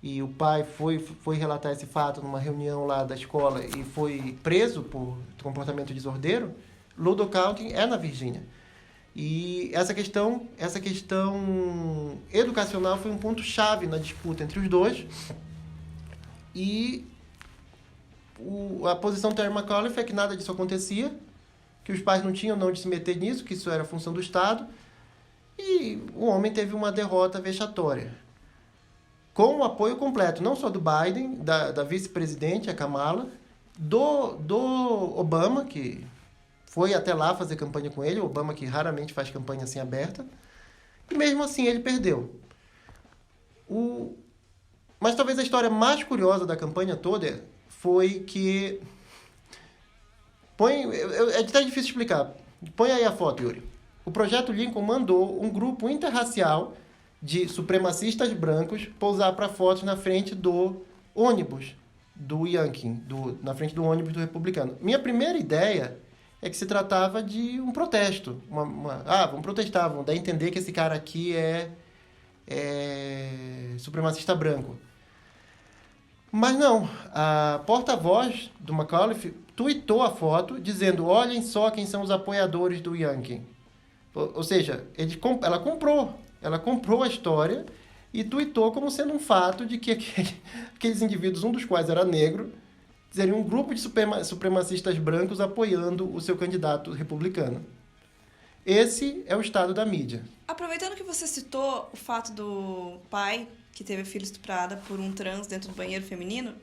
e o pai foi relatar esse fato numa reunião lá da escola e foi preso por comportamento desordeiro, Loudoun County é na Virgínia. E essa questão educacional foi um ponto-chave na disputa entre os dois. E a posição do Terry McAuliffe é que nada disso acontecia, que os pais não tinham de se meter nisso, que isso era função do Estado. E o homem teve uma derrota vexatória. Com o apoio completo, não só do Biden, da vice-presidente, a Kamala, do Obama, que foi até lá fazer campanha com ele, o Obama que raramente faz campanha assim aberta, e mesmo assim ele perdeu. Mas talvez a história mais curiosa da campanha toda foi que... É até difícil explicar. Põe aí a foto, Yuri. O Projeto Lincoln mandou um grupo interracial de supremacistas brancos pousar para fotos na frente do ônibus do Yankee, na frente do ônibus do Republicano. Minha primeira ideia é que se tratava de um protesto. Vamos protestar, vamos dar a entender que esse cara aqui é supremacista branco. Mas não, a porta-voz do McAuliffe tweetou a foto dizendo: olhem só quem são os apoiadores do Yankee. Ou seja, ela comprou a história e tweetou como sendo um fato de que aqueles indivíduos, um dos quais era negro, seriam um grupo de supremacistas brancos apoiando o seu candidato republicano. Esse é o estado da mídia. Aproveitando que você citou o fato do pai que teve a filha estuprada por um trans dentro do banheiro feminino,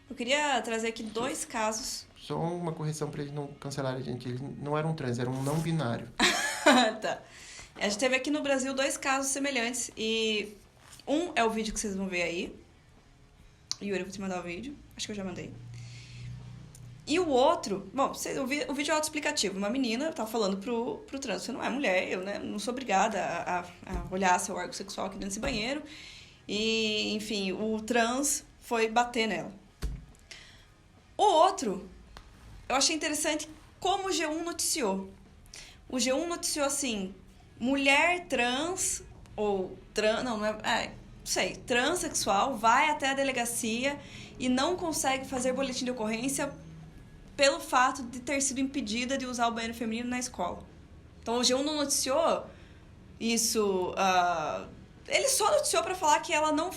eu queria trazer aqui 2 casos. Só uma correção para eles não cancelarem a gente. Eles não eram trans, eram um não binário. Tá. A gente teve aqui no Brasil 2 casos semelhantes e um é o vídeo que vocês vão ver aí. Yuri, eu vou te mandar o vídeo. Acho que eu já mandei. E o outro... Bom, o vídeo é autoexplicativo. Uma menina tá falando pro trans: você não é mulher, eu, né, não sou obrigada a olhar seu órgão sexual aqui dentro desse banheiro. E, enfim, o trans foi bater nela. O outro, eu achei interessante como o G1 noticiou. O G1 noticiou assim: mulher trans, ou transexual, vai até a delegacia e não consegue fazer boletim de ocorrência pelo fato de ter sido impedida de usar o banheiro feminino na escola. Então, o G1 não noticiou isso... ele só noticiou para falar que ela não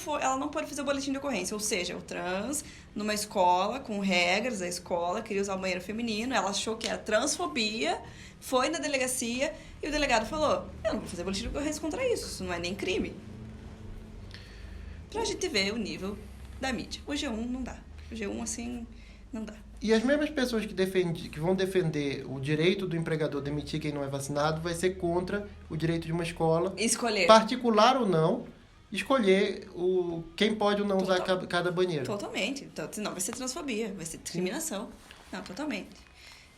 pode fazer o boletim de ocorrência. Ou seja, o trans, numa escola, com regras da escola, queria usar o banheiro feminino, ela achou que era transfobia, foi na delegacia e o delegado falou: eu não vou fazer boletim de ocorrência contra isso não é nem crime. Pra gente ver o nível da mídia. O G1 não dá. O G1, assim, não dá. E as mesmas pessoas que vão defender o direito do empregador demitir quem não é vacinado vai ser contra o direito de uma escola, escolher, particular ou não, escolher quem pode ou não usar cada banheiro. Totalmente. Então, senão vai ser transfobia, vai ser discriminação. Sim. Não, totalmente.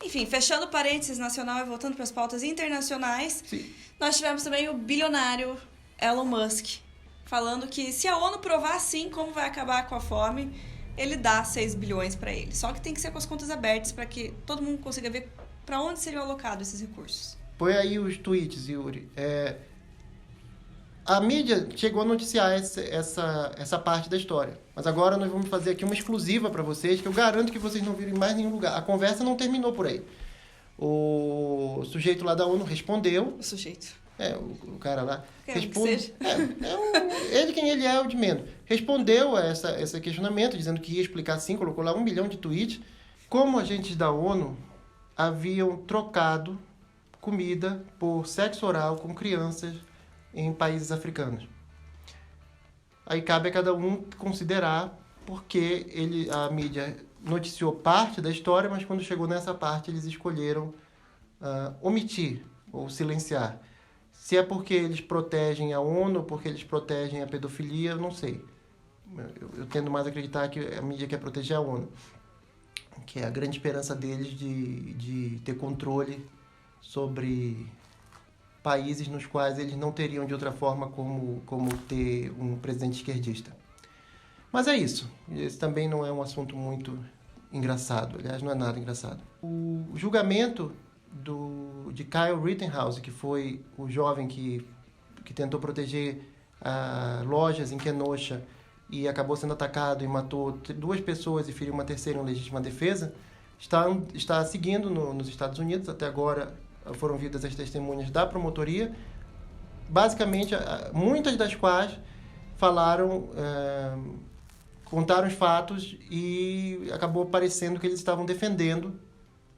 Enfim, fechando parênteses nacional e voltando para as pautas internacionais, sim, nós tivemos também o bilionário Elon Musk falando que se a ONU provar sim como vai acabar com a fome, ele dá 6 bilhões para ele. Só que tem que ser com as contas abertas para que todo mundo consiga ver para onde seriam alocados esses recursos. Põe aí os tweets, Yuri. A mídia chegou a noticiar essa parte da história. Mas agora nós vamos fazer aqui uma exclusiva para vocês, que eu garanto que vocês não viram em mais nenhum lugar. A conversa não terminou por aí. O sujeito lá da ONU respondeu. O sujeito. O cara lá. Responde. Ele quem ele é, o de menos. Respondeu a esse questionamento, dizendo que ia explicar sim, colocou lá 1 milhão de tweets. Como agentes da ONU haviam trocado comida por sexo oral com crianças em países africanos. Aí cabe a cada um considerar, porque a mídia noticiou parte da história, mas quando chegou nessa parte eles escolheram omitir ou silenciar. Se é porque eles protegem a ONU, porque eles protegem a pedofilia, eu não sei. Eu tendo mais a acreditar que a mídia quer proteger a ONU, que é a grande esperança deles de ter controle sobre países nos quais eles não teriam de outra forma como ter um presidente esquerdista. Mas é isso. Esse também não é um assunto muito engraçado. Aliás, não é nada engraçado. O julgamento de Kyle Rittenhouse, que foi o jovem que tentou proteger lojas em Kenosha e acabou sendo atacado e matou 2 pessoas e feriu uma terceira em legítima defesa, está seguindo nos Estados Unidos. Até agora foram ouvidas as testemunhas da promotoria, basicamente muitas das quais contaram os fatos e acabou parecendo que eles estavam defendendo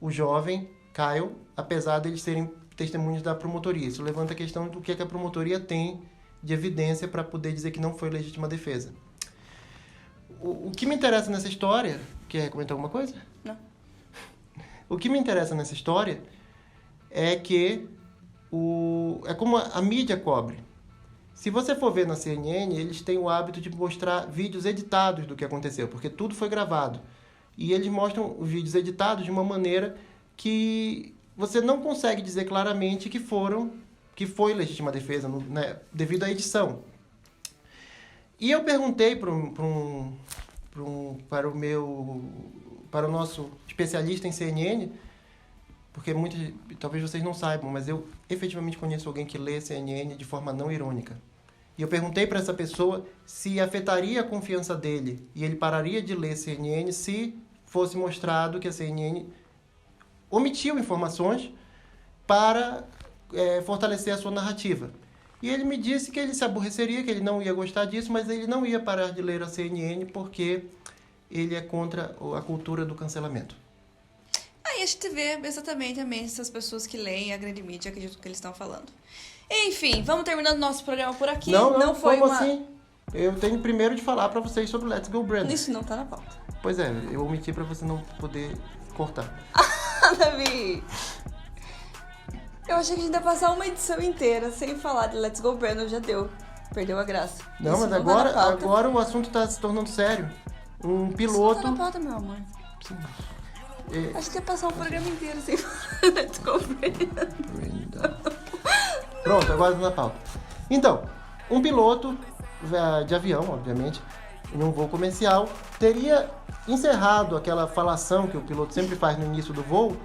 o jovem Kyle, apesar de eles serem testemunhas da promotoria. Isso levanta a questão do que a promotoria tem de evidência para poder dizer que não foi legítima defesa. O que me interessa nessa história... Quer comentar alguma coisa? Não. O que me interessa nessa história é que é como a mídia cobre. Se você for ver na CNN, eles têm o hábito de mostrar vídeos editados do que aconteceu, porque tudo foi gravado. E eles mostram os vídeos editados de uma maneira que você não consegue dizer claramente que foi legítima defesa, né, devido à edição. E eu perguntei para o nosso especialista em CNN, porque talvez vocês não saibam, mas eu efetivamente conheço alguém que lê CNN de forma não irônica. E eu perguntei para essa pessoa se afetaria a confiança dele e ele pararia de ler CNN se fosse mostrado que a CNN omitiu informações para fortalecer a sua narrativa. E ele me disse que ele se aborreceria, que ele não ia gostar disso, mas ele não ia parar de ler a CNN porque ele é contra a cultura do cancelamento. Aí a gente vê exatamente a mente dessas pessoas que leem a grande mídia, acredito no que eles estão falando. Enfim, vamos terminando nosso programa por aqui. Não foi como uma... assim? Eu tenho primeiro de falar para vocês sobre Let's Go Brandon. Isso não tá na pauta. Pois é, eu omiti para você não poder cortar. Davi! Eu achei que a gente ia passar uma edição inteira sem falar de Let's Go Brandon, já deu. Perdeu a graça. Não, Isso mas não tá na pauta. agora o assunto está se tornando sério. Um piloto... Isso não tá na pauta, meu amor. Sim. Acho que ia passar um programa inteiro sem falar de Let's Go Brandon. Pronto, agora na pauta. Então, um piloto de avião, obviamente, em um voo comercial, teria encerrado aquela falação que o piloto sempre faz no início do voo,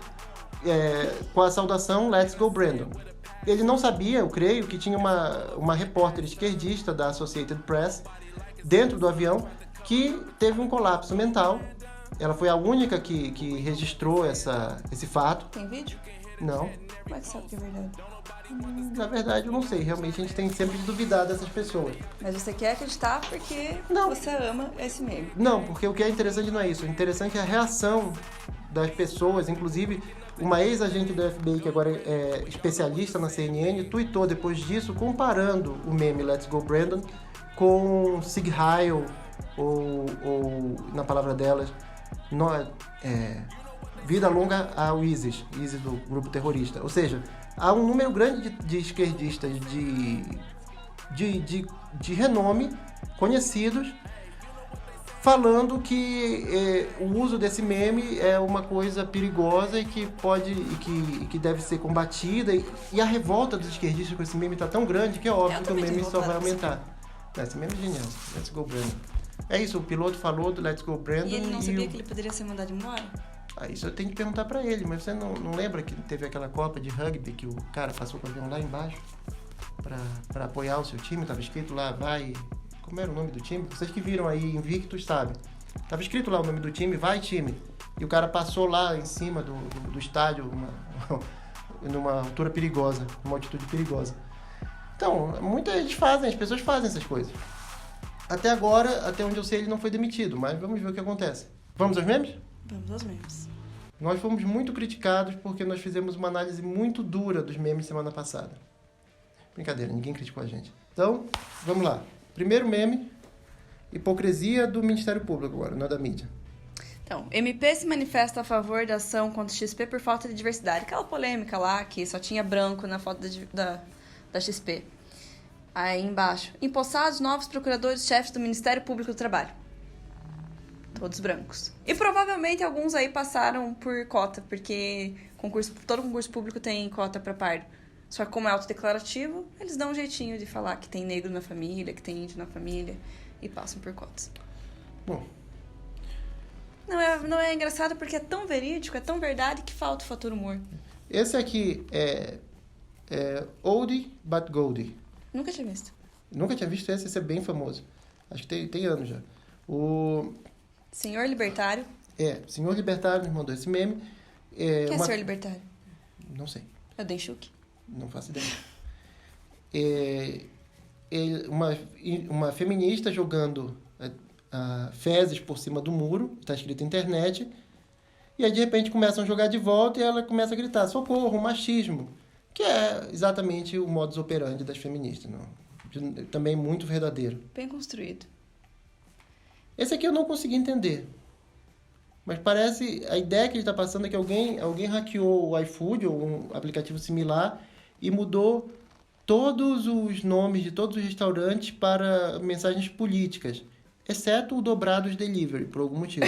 com a saudação Let's Go Brandon. Ele não sabia, eu creio, que tinha uma repórter esquerdista da Associated Press dentro do avião que teve um colapso mental. Ela foi a única que registrou esse fato. Tem vídeo? Não. Como é que sabe que é verdade? Na verdade, eu não sei. Realmente, a gente tem sempre de duvidar dessas pessoas. Mas você quer acreditar porque você ama esse meme. Não, porque o que é interessante não é isso. O interessante é a reação das pessoas. Inclusive, uma ex-agente do FBI, que agora é especialista na CNN, tweetou depois disso, comparando o meme Let's Go Brandon com Sieg Heil, ou na palavra delas, vida longa ao ISIS do grupo terrorista. Ou seja, há um número grande de esquerdistas de renome, conhecidos, falando que o uso desse meme é uma coisa perigosa e que deve ser combatida. E a revolta dos esquerdistas com esse meme está tão grande que é óbvio que o meme só vai aumentar. Esse meme é genial. Let's Go Brandon. É isso, o piloto falou do Let's Go Brandon. E ele não sabia que ele poderia ser mandado embora? Isso eu tenho que perguntar pra ele, mas você não lembra que teve aquela Copa de rugby que o cara passou com o avião lá embaixo pra apoiar o seu time? Tava escrito lá, vai... Como era o nome do time? Vocês que viram aí, invictos, sabem. Tava escrito lá o nome do time, vai time. E o cara passou lá em cima do estádio, numa altura perigosa, numa altitude perigosa. Então, muita gente as pessoas fazem essas coisas. Até agora, até onde eu sei, ele não foi demitido, mas vamos ver o que acontece. Vamos aos memes? Vamos aos memes. Nós fomos muito criticados porque nós fizemos uma análise muito dura dos memes semana passada. Brincadeira, ninguém criticou a gente. Então, vamos lá. Primeiro meme, hipocrisia do Ministério Público agora, não é da mídia. Então, MP se manifesta a favor da ação contra o XP por falta de diversidade. Aquela polêmica lá que só tinha branco na foto da XP. Aí embaixo, empossados novos procuradores-chefes do Ministério Público do Trabalho. Todos brancos. E provavelmente alguns aí passaram por cota, porque todo concurso público tem cota para pardo. Só que como é autodeclarativo, eles dão um jeitinho de falar que tem negro na família, que tem índio na família, e passam por cotas. Bom. Não é engraçado porque é tão verídico, é tão verdade que falta o fator humor. Esse aqui é Oldie but Goldie. Nunca tinha visto. Nunca tinha visto esse é bem famoso. Acho que tem anos já. O Senhor Libertário. Senhor Libertário nos mandou esse meme. Quem é Senhor Libertário? Não sei. É o Denchuk? Não faço ideia. Uma feminista jogando fezes por cima do muro, está escrito internet, e aí de repente começam a jogar de volta e ela começa a gritar, socorro, machismo, que é exatamente o modus operandi das feministas, também muito verdadeiro. Bem construído. Esse aqui eu não consegui entender. Mas parece... A ideia que ele está passando é que alguém hackeou o iFood ou um aplicativo similar e mudou todos os nomes de todos os restaurantes para mensagens políticas, exceto o Dobrados Delivery, por algum motivo.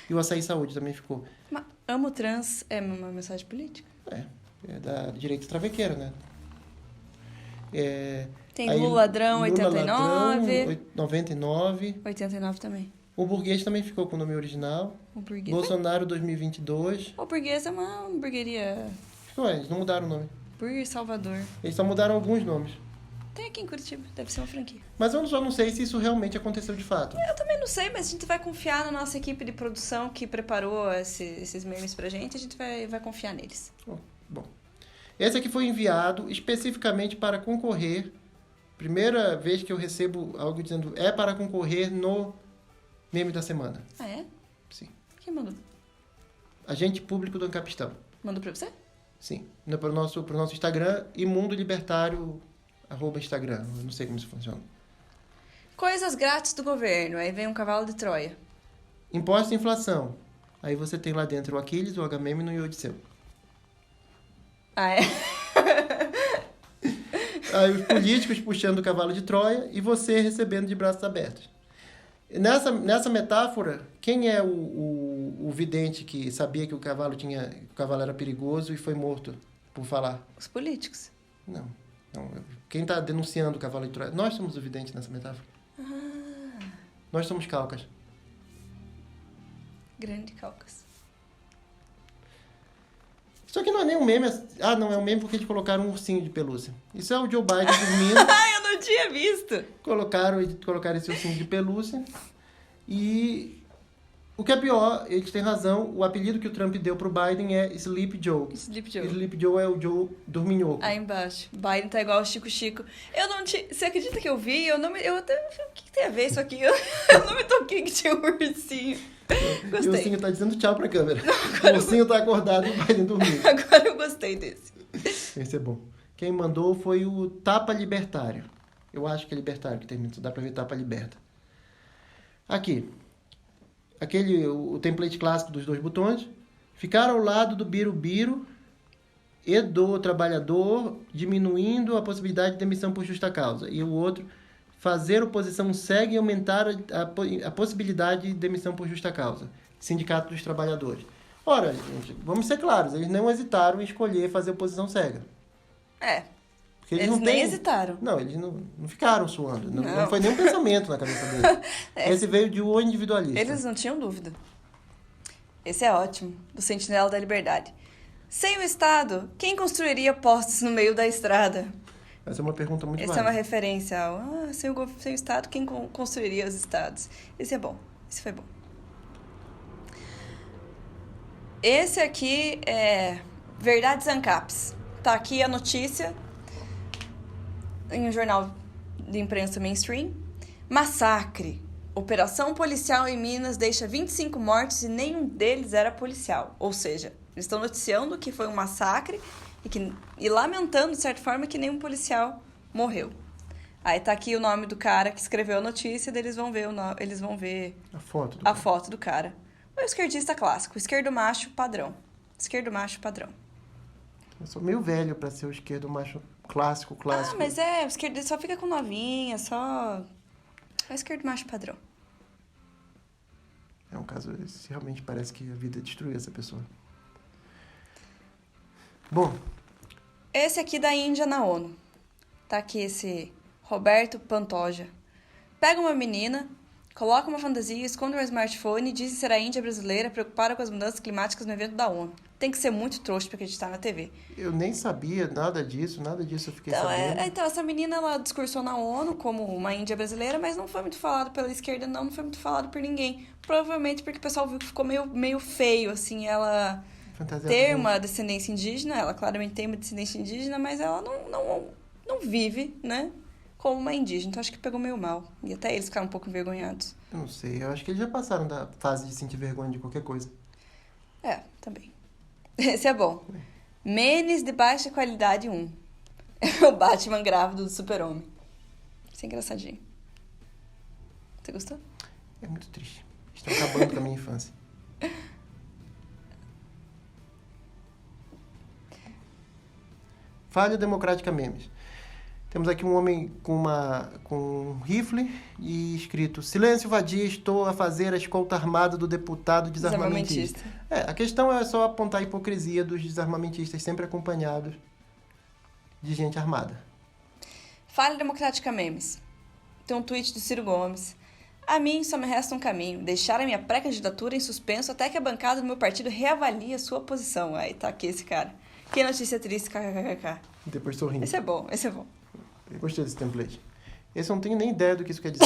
E o Açaí Saúde também ficou. Mas amo trans é uma mensagem política? É da direita travequeira, né? Tem Aí, Lula Ladrão, 89. Ladrão, 99. 89 também. O Burguês também ficou com o nome original. O burguês. Bolsonaro 2022. O burguês é uma hamburgueria. Ficou, eles não mudaram o nome. Burger Salvador. Eles só mudaram alguns nomes. Tem aqui em Curitiba, deve ser uma franquia. Mas eu só não sei se isso realmente aconteceu de fato. Eu também não sei, mas a gente vai confiar na nossa equipe de produção que preparou esses memes pra gente. A gente vai confiar neles. Bom, esse aqui foi enviado especificamente para concorrer. Primeira vez que eu recebo algo dizendo para concorrer no meme da semana. Ah, é? Sim. Quem mandou? Agente público do Ancapistão. Mandou pra você? Sim. Para o nosso Instagram, Imundo Libertário, @Instagram. Eu não sei como isso funciona. Coisas grátis do governo. Aí vem um cavalo de Troia. Imposto e inflação. Aí você tem lá dentro o Aquiles, o Agamemnon e o Odisseu. Ah, é? Aí os políticos puxando o cavalo de Troia e você recebendo de braços abertos. Nessa metáfora, quem é o vidente que sabia que o cavalo era perigoso e foi morto por falar? Os políticos. Não. Quem está denunciando o cavalo de Troia? Nós somos o vidente nessa metáfora. Nós somos Calcas. Grande Calcas. Só que não é nem um meme. Não, é um meme porque eles colocaram um ursinho de pelúcia. Isso é o Joe Biden dormindo. Eu não tinha visto. Colocaram esse ursinho de pelúcia. E o que é pior, eles têm razão, o apelido que o Trump deu pro Biden é Sleep Joe. Sleep Joe. Sleep Joe é o Joe dorminhoco. Aí embaixo. Biden tá igual o Chico Chico. Eu não tinha... Você acredita que eu vi? Eu até... O que tem a ver isso aqui? Eu não me toquei que tinha um ursinho. Gostei. E o ursinho tá dizendo tchau pra câmera. O ursinho tá acordado e o Biden dormindo. Agora eu gostei desse. Esse é bom. Quem mandou foi o Tapa Libertário. Eu acho que é libertário que termina. Dá pra ver Tapa Liberta. Aqui. O template clássico dos 2 botões. Ficar ao lado do birubiru e do trabalhador, diminuindo a possibilidade de demissão por justa causa. E o outro, fazer oposição cega e aumentar a possibilidade de demissão por justa causa. Sindicato dos Trabalhadores. Ora, gente, vamos ser claros, eles não hesitaram em escolher fazer oposição cega. Porque eles nem hesitaram. Não, eles não ficaram suando. Não foi nenhum pensamento na cabeça deles. Esse veio de o individualista. Eles não tinham dúvida. Esse é ótimo, do Sentinela da Liberdade. Sem o Estado, quem construiria postes no meio da estrada? Essa é uma pergunta muito válida. Essa é uma referência ao... sem o Estado, quem construiria os Estados? Esse é bom. Esse foi bom. Esse aqui é Verdades Ancaps. Tá aqui a notícia em um jornal de imprensa mainstream. Massacre. Operação policial em Minas deixa 25 mortos e nenhum deles era policial. Ou seja, eles estão noticiando que foi um massacre e lamentando, de certa forma, que nenhum policial morreu. Aí tá aqui o nome do cara que escreveu a notícia, daí eles vão ver a foto do cara. O esquerdista clássico, esquerdo macho padrão. Esquerdo macho padrão. Eu sou meio velho pra ser o esquerdo macho clássico. Mas o esquerdo só fica com novinha, só... É o esquerdo macho padrão. É um caso, realmente parece que a vida destruiu essa pessoa. Bom. Esse aqui da Índia na ONU. Tá aqui esse Roberto Pantoja. Pega uma menina, coloca uma fantasia, esconde um smartphone e diz ser a Índia brasileira preocupada com as mudanças climáticas no evento da ONU. Tem que ser muito trouxa pra acreditar na TV. Eu nem sabia nada disso eu fiquei sabendo. Então, essa menina, ela discursou na ONU como uma Índia brasileira, mas não foi muito falado pela esquerda, não foi muito falado por ninguém. Provavelmente porque o pessoal viu que ficou meio feio, assim, ela ter uma descendência indígena. Ela claramente tem uma descendência indígena, mas ela não vive, né, como uma indígena. Então, acho que pegou meio mal. E até eles ficaram um pouco envergonhados. Eu não sei, eu acho que eles já passaram da fase de sentir vergonha de qualquer coisa. Também. Esse é bom. Menes de baixa qualidade 1. É o Batman grávido do Super-Homem. Isso é engraçadinho. Você gostou? É muito triste. Estão acabando com a minha infância. Falha democrática memes. Temos aqui um homem com um rifle e escrito: silêncio vadia, estou a fazer a escolta armada do deputado desarmamentista. A questão é só apontar a hipocrisia dos desarmamentistas, sempre acompanhados de gente armada. Fale Democrática Memes. Tem um tweet do Ciro Gomes. A mim só me resta um caminho, deixar a minha pré-candidatura em suspenso até que a bancada do meu partido reavalie a sua posição. Aí tá aqui esse cara. Que notícia triste, kkkk. Depois sorrindo. Esse é bom, esse é bom. Eu gostei desse template. Esse eu não tenho nem ideia do que isso quer dizer.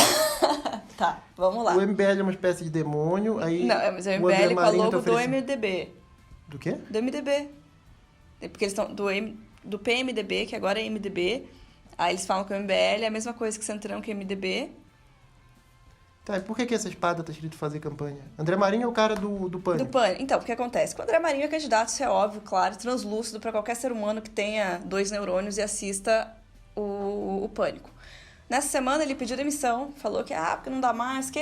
Tá, vamos lá. O MBL é uma espécie de demônio, aí... Não, mas o MBL com a logo do oferecendo... MDB. Do quê? Do MDB. Porque eles estão do PMDB, que agora é MDB. Aí eles falam que o MBL é a mesma coisa que Centrão, que é MDB. Tá, e por que essa espada tá escrito fazer campanha? André Marinho é o cara do Pânico. Do Pânico. Então, o que acontece? Quando o André Marinho é candidato, isso é óbvio, claro, translúcido para qualquer ser humano que tenha 2 neurônios e assista o Pânico. Nessa semana ele pediu demissão, falou que porque não dá mais,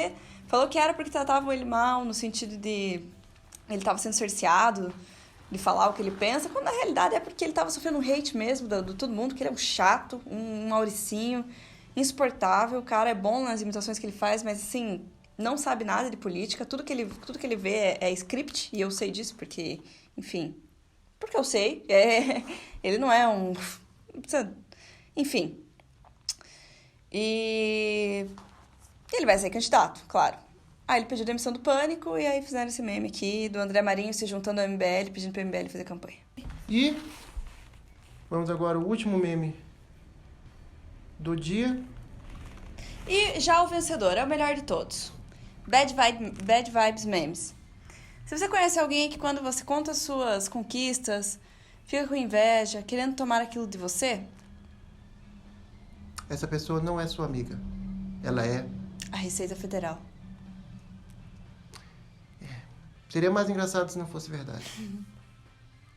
falou que era porque tratavam ele mal, no sentido de ele estava sendo cerceado de falar o que ele pensa, quando na realidade é porque ele estava sofrendo um hate mesmo de todo mundo, que ele é um chato, um mauricinho, insuportável. O cara é bom nas imitações que ele faz, mas assim, não sabe nada de política, tudo que ele vê é script, e eu sei disso porque, enfim, porque eu sei, ele não é um... Enfim. E ele vai ser candidato, claro. Aí ele pediu demissão do Pânico e aí fizeram esse meme aqui do André Marinho se juntando ao MBL, pedindo pro MBL fazer campanha. E vamos agora ao último meme do dia. E já o vencedor, é o melhor de todos. Bad Vibes Memes. Se você conhece alguém que quando você conta as suas conquistas, fica com inveja, querendo tomar aquilo de você... Essa pessoa não é sua amiga. Ela é... a Receita Federal. Seria mais engraçado se não fosse verdade.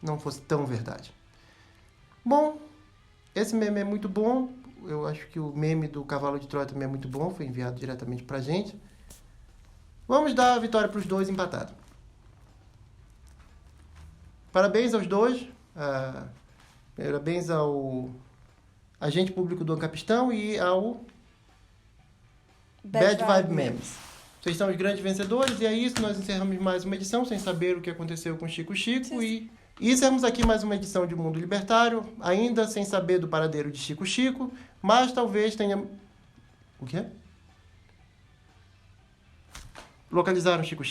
Não fosse tão verdade. Bom, esse meme é muito bom. Eu acho que o meme do cavalo de Troia também é muito bom. Foi enviado diretamente pra gente. Vamos dar a vitória pros dois empatados. Parabéns aos dois. Parabéns ao agente público do Ancapistão e ao Bad Vibe Memes. Vocês são os grandes vencedores, e é isso. Nós encerramos mais uma edição, sem saber o que aconteceu com Chico. E encerramos aqui mais uma edição de Mundo Libertário, ainda sem saber do paradeiro de Chico, mas talvez tenha... O quê? Localizaram Chico.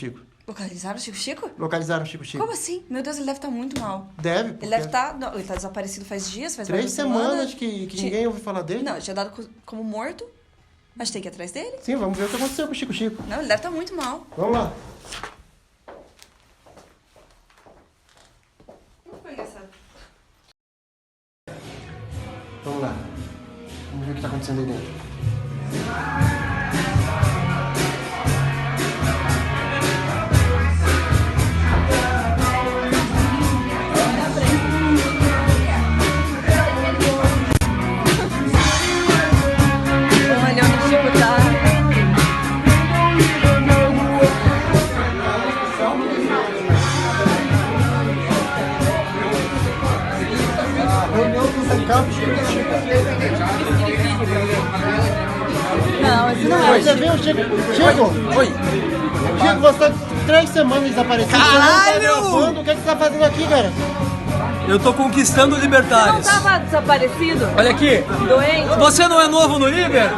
Localizaram o Chico? Localizaram Chico. Como assim? Meu Deus, ele deve estar muito mal. Deve, porque... Ele deve estar... Ele está desaparecido faz dias, faz 3 mais de uma semanas semana. que ninguém ouviu falar dele. Não, tinha dado como morto. Mas tem que ir atrás dele. Sim, vamos ver o que aconteceu com o Chico. Não, ele deve estar muito mal. Vamos lá. Não foi engraçado. Vamos lá. Vamos ver o que está acontecendo aí dentro. Olha onde o Chico tá. Não, esse não é. Você viu o Chico? Oi. Chico, você tá 3 semanas desaparecido. Caralho! Você não tá gravando. O que você tá fazendo aqui, cara? Eu tô conquistando Não libertários. tava desaparecido? Olha aqui. Doente? Você não é novo no Liber?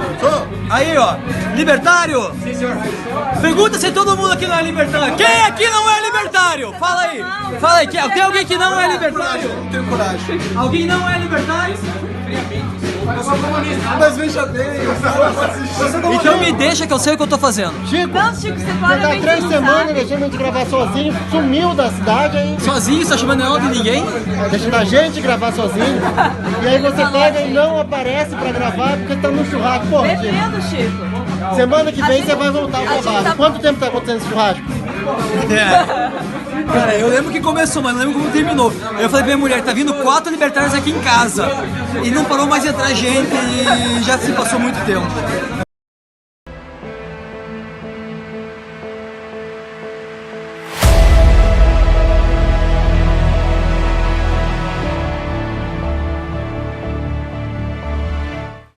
Aí, ó. Libertário? Sim, senhor. Pergunta se todo mundo aqui não é libertário. Quem aqui não é libertário? Fala aí. Fala aí. Tem alguém que não é libertário? Não tenho coragem. Alguém não é libertário? Mas veja bem, Então me deixa que eu sei o que eu tô fazendo. Chico, Não, Chico, você você tá claramente 3 não semanas sabe. deixando a gente gravar sozinho, sumiu da cidade aí. Sozinho, você tá chamando ela de ninguém? Deixando a gente gravar sozinho. E aí você pega e não aparece pra gravar porque tá no churrasco. Porra, Chico. Bebendo, Chico. Semana que A vem gente- você vai voltar ao a gente trabalho. tá- Quanto tempo tá acontecendo esse churrasco? Cara, eu lembro que começou, mas não lembro como terminou. Eu falei pra minha mulher, tá vindo 4 libertários aqui em casa. E não parou mais de entrar gente e já se passou muito tempo.